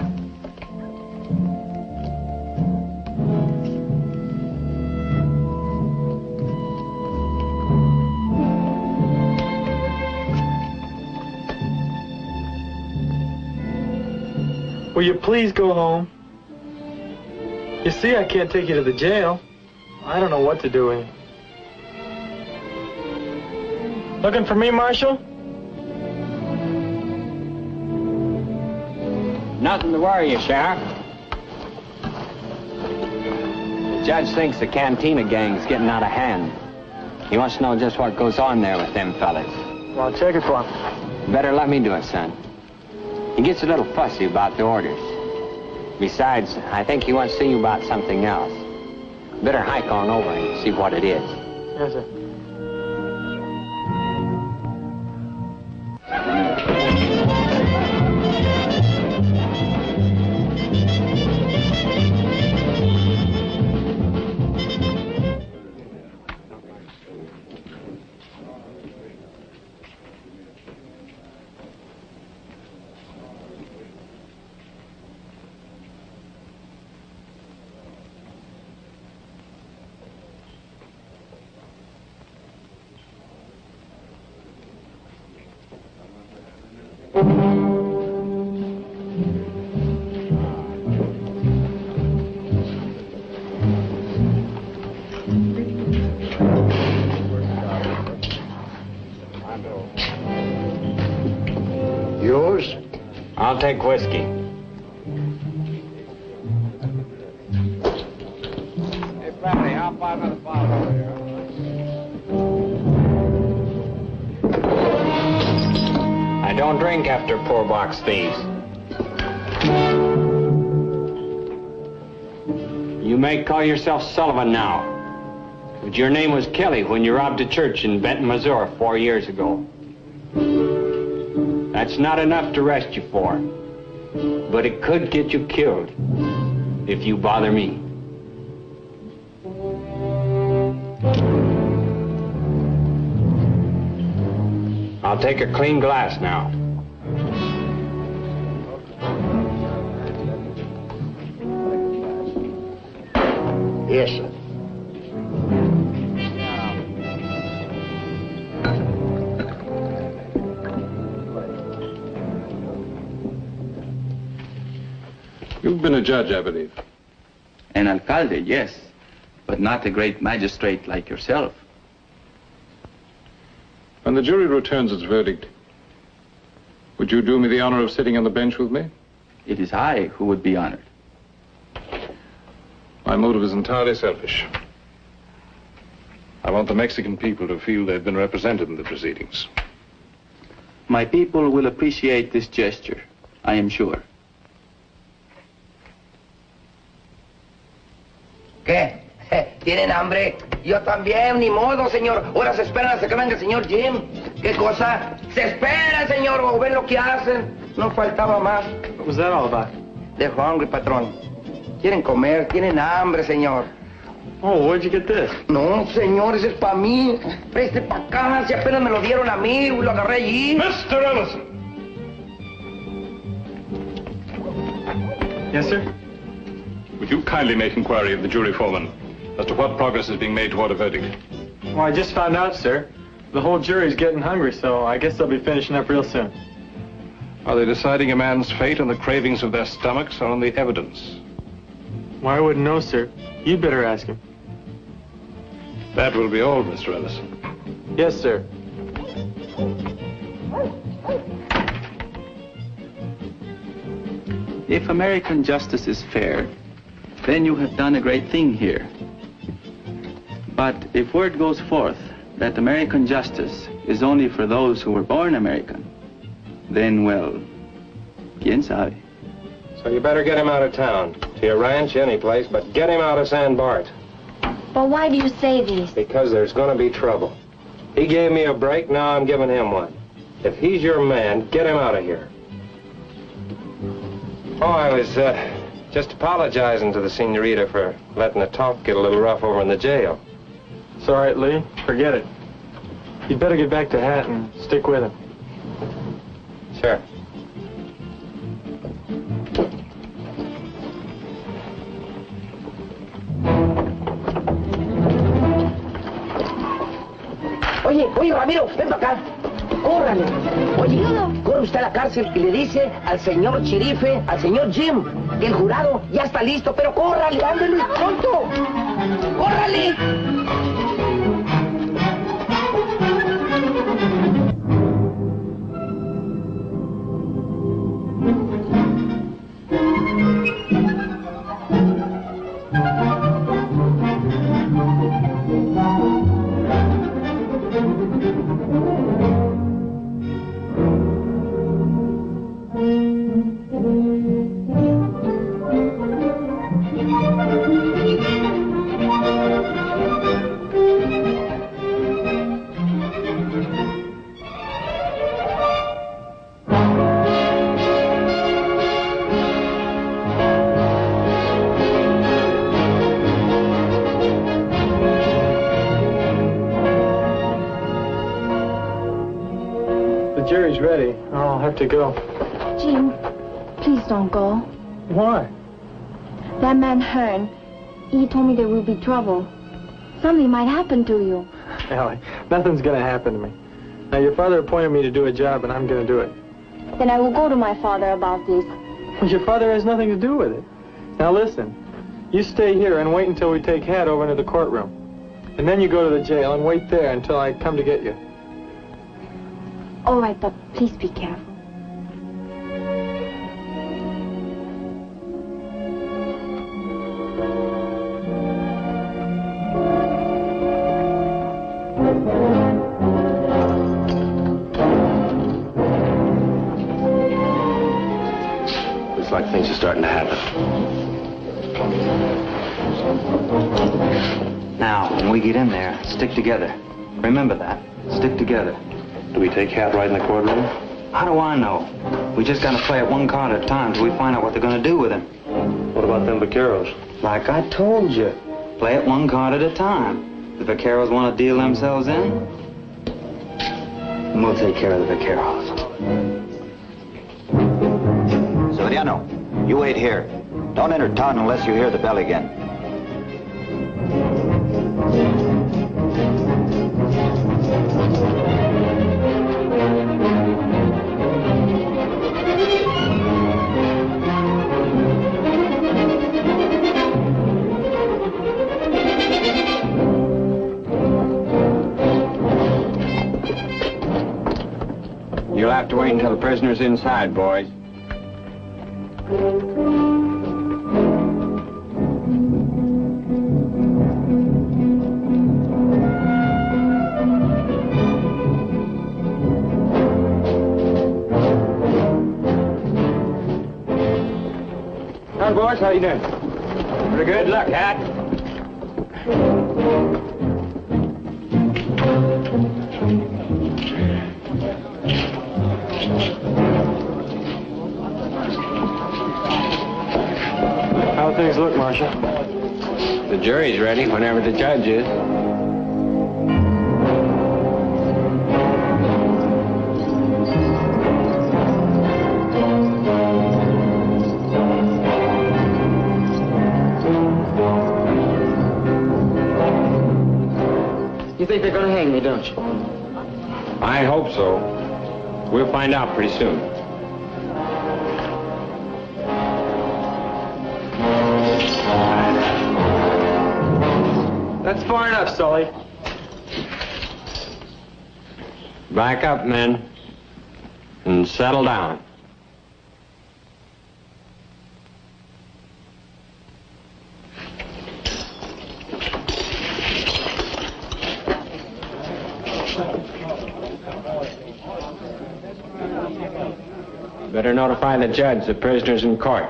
Will you please go home? You see, I can't take you to the jail. I don't know what to do with you. Looking for me, Marshal? Nothing to worry you, Sheriff. The judge thinks the Cantina gang's getting out of hand. He wants to know just what goes on there with them fellas. Well, I'll check it for him. Better let me do it, son. He gets a little fussy about the orders. Besides, I think he wants to see you about something else. Better hike on over and see what it is. Yes, sir. Yours? I'll take whiskey. Hey, Patty, how about another bottle over here? I don't drink after poor box thieves. You may call yourself Sullivan now, but your name was Kelly when you robbed a church in Benton, Missouri 4 years ago. That's not enough to arrest you for, but it could get you killed if you bother me. I'll take a clean glass now. Yes, sir. You've been a judge, I believe. An alcalde, yes, but not a great magistrate like yourself. When the jury returns its verdict, Would you do me the honor of sitting on the bench with me? It is I who would be honored. My motive is entirely selfish. I want the Mexican people to feel they've been represented in the proceedings. My people will appreciate this gesture, I am sure. ¿Qué? ¿Tienen hambre? Yo también, ni modo, señor. Ahora se esperan hasta que venga el señor Jim. ¿Qué cosa? Se esperan, señor, o ven lo que hacen. No faltaba más. What was that all about? They're hungry, patrón. Quieren comer, tienen hambre, señor. Oh, where'd you get this? No, señor, ese es para mí. Preste para acá, si apenas me lo dieron a mí, lo agarré allí. Mr. Ellison! Yes, sir? Would you kindly make inquiry of the jury foreman as to what progress is being made toward a verdict? Well, I just found out, sir. The whole jury's getting hungry, so I guess they'll be finishing up real soon. Are they deciding a man's fate on the cravings of their stomachs or on the evidence? Well, I wouldn't know, sir. You'd better ask him. That will be all, Mr. Ellison. Yes, sir. If American justice is fair, then you have done a great thing here. But if word goes forth that American justice is only for those who were born American, then, well, quién sabe. So you better get him out of town, to your ranch, any place, but get him out of San Bart. But why do you say this? Because there's going to be trouble. He gave me a break, now I'm giving him one. If he's your man, get him out of here. Oh, I was just apologizing to the senorita for letting the talk get a little rough over in the jail. It's all right, Lee. Forget it. You'd better get back to Hat and stick with him. Sure. Oye, Ramiro, ven para acá. Córrale. Oye, corre usted a la cárcel y le dice al señor Chirife, al señor Jim, que el jurado ya está listo, pero córrale, ándale, pronto. ¡Córrale! Jerry's ready. I'll have to go. Jim, please don't go. Why? That man Hearn, he told me there will be trouble. Something might happen to you. Allie, nothing's gonna happen to me. Now, your father appointed me to do a job, and I'm gonna do it. Then I will go to my father about this. Well, your father has nothing to do with it. Now, listen. You stay here and wait until we take Hat over into the courtroom. And then you go to the jail and wait there until I come to get you. All right, but please be careful. Looks like things are starting to happen. Now, when we get in there, stick together. Remember that. Stick together. Do we take Hat right in the courtroom? How do I know? We just gotta play it one card at a time till we find out what they're gonna do with him. What about them vaqueros? Like I told you, play it one card at a time. The vaqueros want to deal themselves in, and we'll take care of the vaqueros. Severiano, you wait here. Don't enter town unless you hear the bell again. You'll have to wait until the prisoner's inside, boys. Hi, boys. How you doing? Pretty good. Luck, Hat. How things look, Marshal? The jury's ready whenever the judge is. You think they're gonna hang me, don't you? I hope so. We'll find out pretty soon. That's far enough, Sully. Back up, men, and settle down. Better notify the judge the prisoner's in court.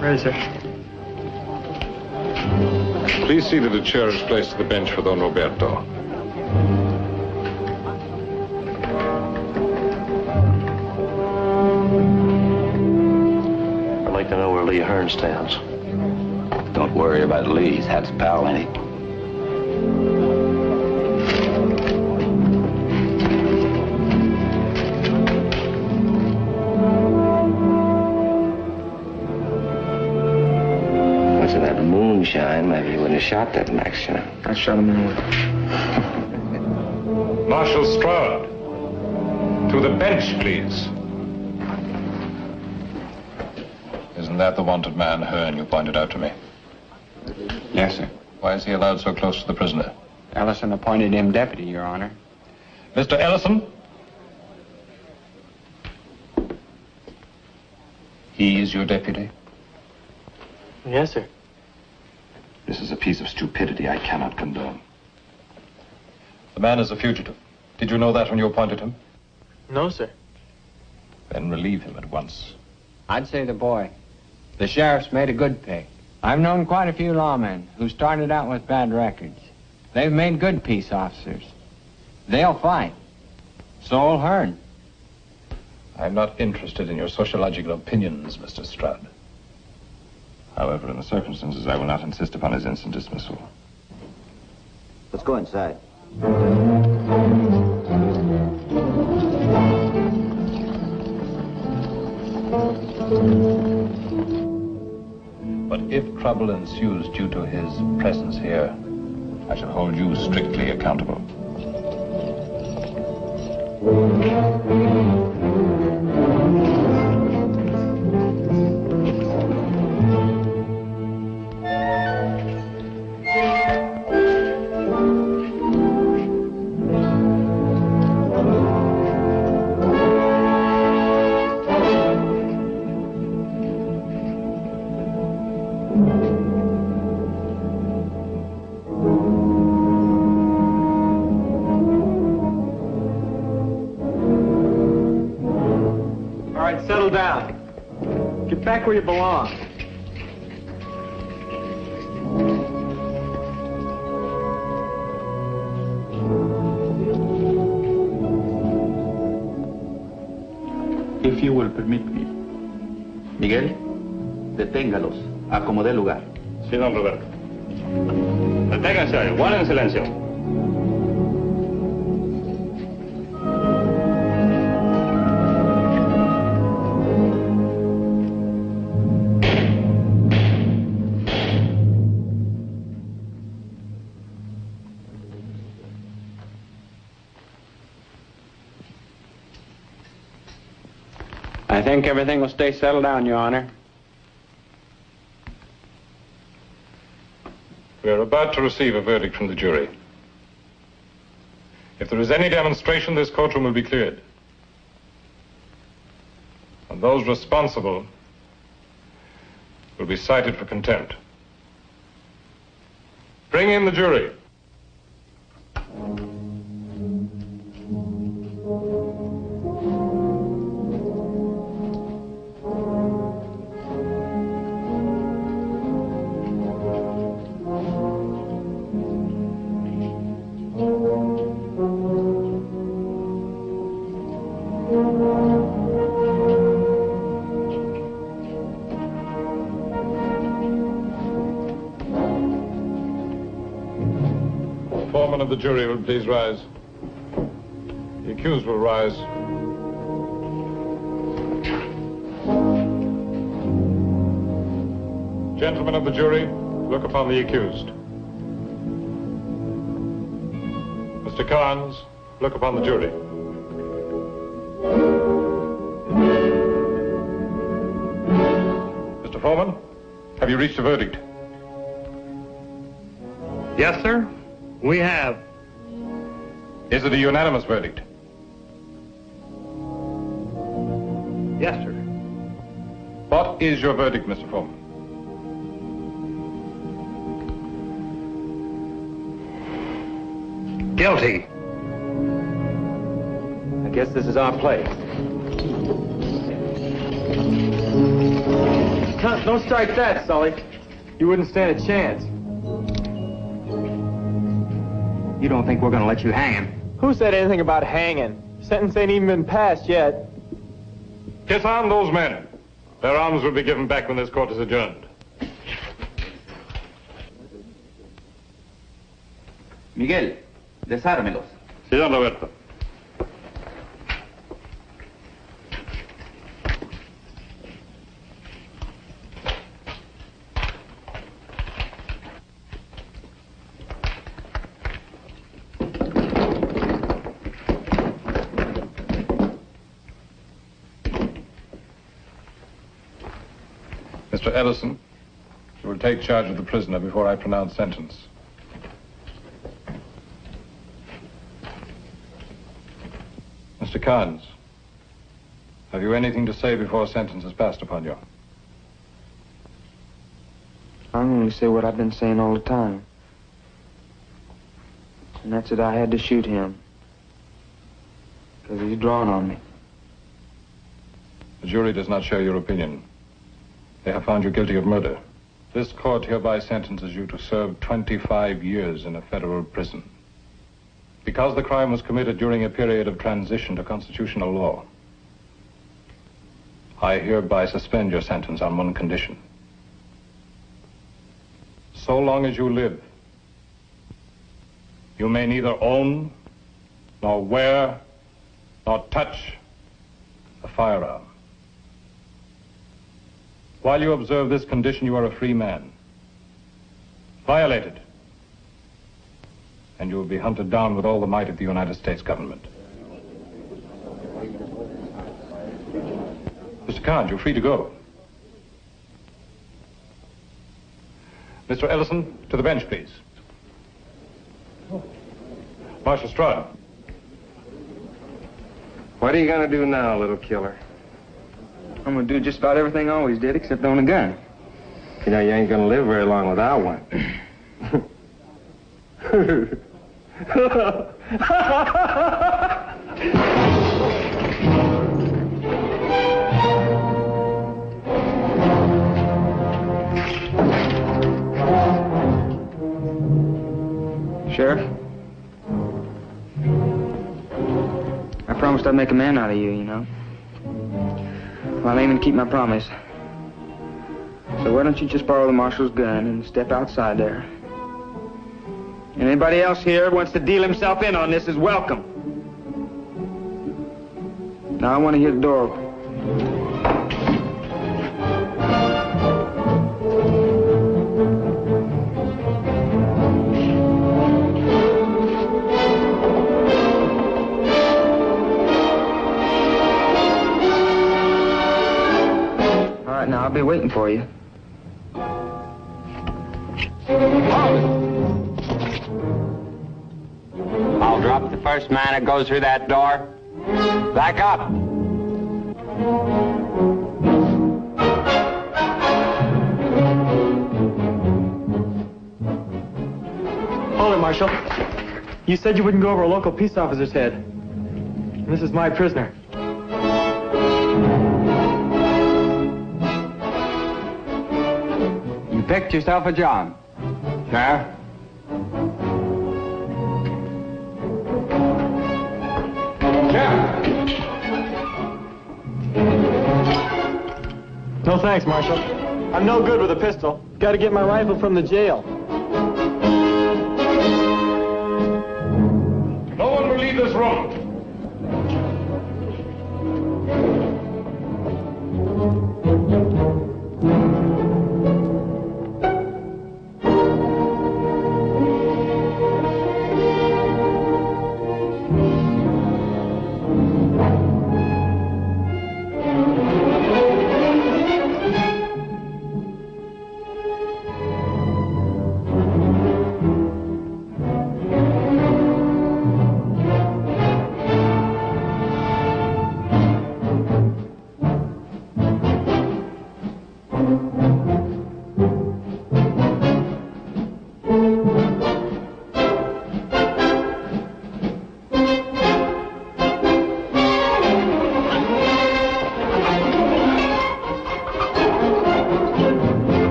Ready, sir. Please see that a chair is placed at the bench for Don Roberto. I'd like to know where Lee Hearn stands. Don't worry about Lee. He's Hat's pal, ain't he? Much of that moonshine, maybe you wouldn't have shot that Max, you know. I shot him anyway. Marshal Stroud, to the bench, please. Isn't that the wanted man, Hearn, you pointed out to me? Yes, sir. Why is he allowed so close to the prisoner? Ellison appointed him deputy, Your Honor. Mr. Ellison? He is your deputy? Yes, sir. This is a piece of stupidity I cannot condone. The man is a fugitive. Did you know that when you appointed him? No, sir. Then relieve him at once. I'd say the boy. The sheriff's made a good pick. I've known quite a few lawmen who started out with bad records. They've made good peace officers. They'll fight. So'll Hearn. I'm not interested in your sociological opinions, Mr. Stroud. However, in the circumstances, I will not insist upon his instant dismissal. Let's go inside. But if trouble ensues due to his presence here, I shall hold you strictly accountable. Settle down. Get back where you belong. If you will permit me. Miguel, deténgalos. Acomodé lugar. Sí, don Roberto. Deténganse, guarden en silencio. think everything will stay settled down, Your Honor. We are about to receive a verdict from the jury. If there is any demonstration, this courtroom will be cleared. And those responsible will be cited for contempt. Bring in the jury. Foreman of the jury will please rise. The accused will rise. Gentlemen of the jury, look upon the accused. Mr. Carnes, look upon the jury. Mr. Foreman, have you reached a verdict? Yes, sir. We have. Is it a unanimous verdict? Yes, sir. What is your verdict, Mr. Foreman? Guilty. I guess this is our place. Don't strike that, Sully. You wouldn't stand a chance. You don't think we're gonna let you hang him? Who said anything about hanging? Sentence ain't even been passed yet. Disarm those men. Their arms will be given back when this court is adjourned. Miguel, desármelos. Sí, don Roberto. Mr. Ellison, you will take charge of the prisoner before I pronounce sentence. Mr. Carnes, have you anything to say before sentence is passed upon you? I'm going to say what I've been saying all the time. And that's that I had to shoot him. Because he's drawn on me. The jury does not share your opinion. They have found you guilty of murder. This court hereby sentences you to serve 25 years in a federal prison. Because the crime was committed during a period of transition to constitutional law, I hereby suspend your sentence on one condition. So long as you live, you may neither own, nor wear, nor touch a firearm. While you observe this condition, you are a free man. Violate it, and you will be hunted down with all the might of the United States government. Mr. Carnes, you're free to go. Mr. Ellison, to the bench, please. Marshal Stroud. What are you gonna do now, little killer? I'm going to do just about everything I always did, except own a gun. You know, you ain't gonna live very long without one. Sheriff? I promised I'd make a man out of you, you know. Well, I'm aiming to keep my promise. So why don't you just borrow the marshal's gun and step outside there? Anybody else here who wants to deal himself in on this is welcome. Now I want to hear the door open. here waiting for you. I'll drop the first man that goes through that door. Back up. Hold it, Marshal. You said you wouldn't go over a local peace officer's head. And this is my prisoner. You picked yourself a job, Sheriff. No thanks, Marshal. I'm no good with a pistol. Got to get my rifle from the jail. No one will leave this room.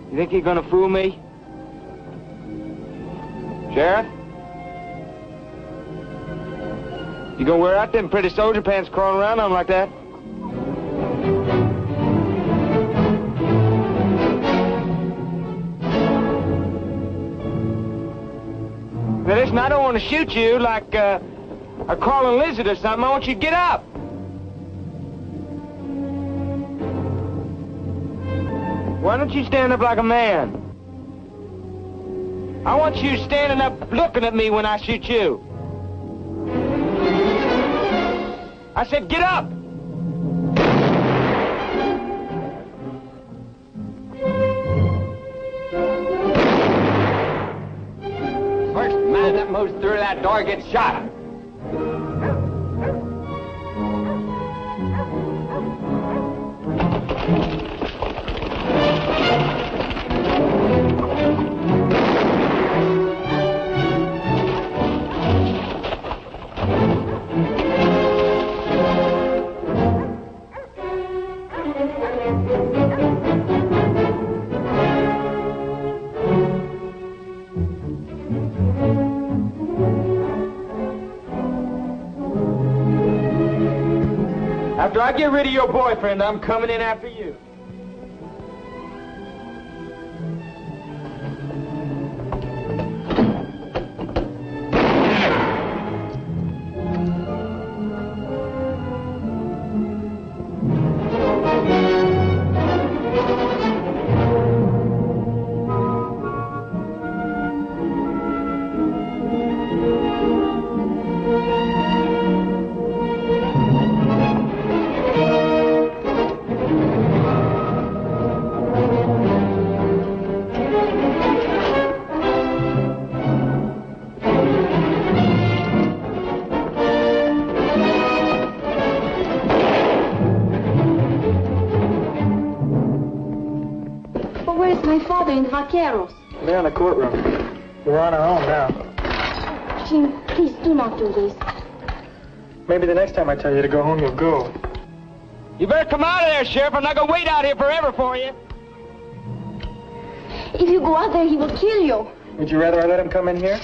You think you're gonna fool me? Sheriff? You gonna wear out them pretty soldier pants crawling around on like that? Now listen, I don't want to shoot you like a crawling lizard or something. I want you to get up. Why don't you stand up like a man? I want you standing up looking at me when I shoot you. I said, get up! First man that moves through that door gets shot. After I get rid of your boyfriend, I'm coming in after you. In the vaqueros. They're in the courtroom. We're on our own now. Jim, please do not do this. Maybe the next time I tell you to go home, you'll go. You better come out of there, Sheriff. I'm not gonna wait out here forever for you. If you go out there, he will kill you. Would you rather I let him come in here?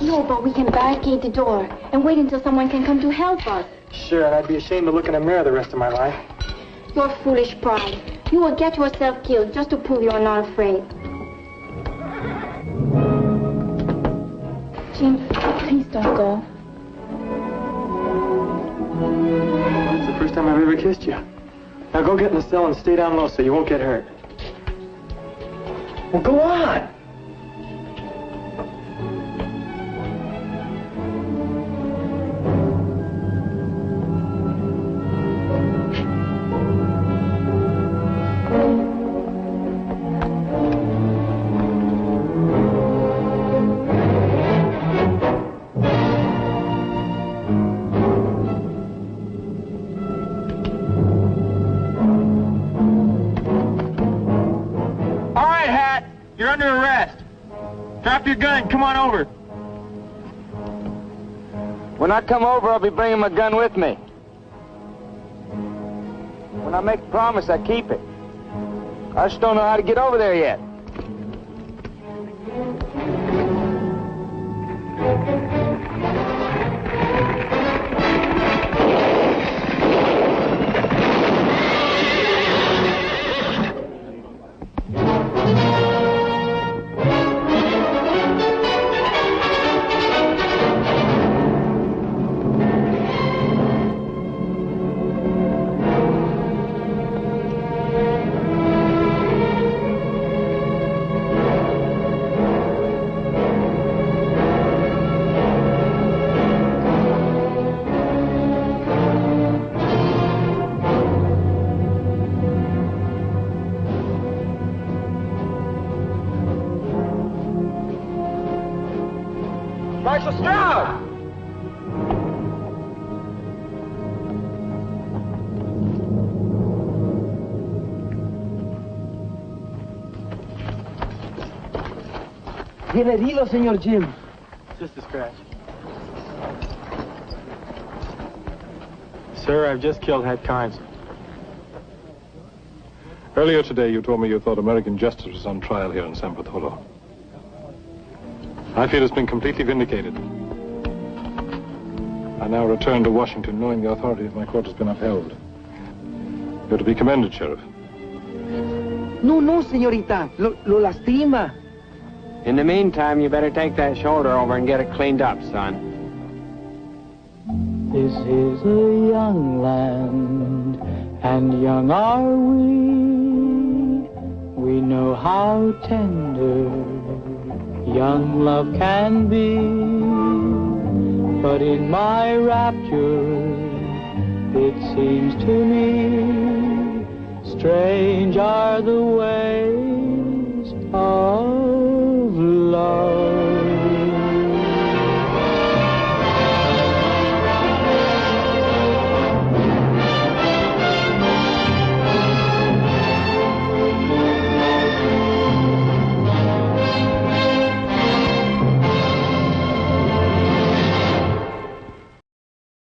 No, but we can barricade the door and wait until someone can come to help us. Sure, and I'd be ashamed to look in a mirror the rest of my life. Your foolish pride. You will get yourself killed just to prove you are not afraid. Jim, please don't go. It's the first time I've ever kissed you. Now go get in the cell and stay down low so you won't get hurt. Well, go on. You're under arrest. Drop your gun. Come on over. When I come over, I'll be bringing my gun with me. When I make a promise, I keep it. I just don't know how to get over there yet. Marshal Stroud! Bien herido, señor Jim. Just a scratch. Sir, I've just killed Hat Carnes. Earlier today, you told me you thought American justice was on trial here in San Bartolo. I feel it's been completely vindicated. I now return to Washington knowing the authority of my court has been upheld. You're to be commended, Sheriff. No, señorita. Lo lastima. In the meantime, you better take that shoulder over and get it cleaned up, son. This is a young land, and young are we. We know how tender young love can be. But in my rapture, it seems to me, strange are the ways of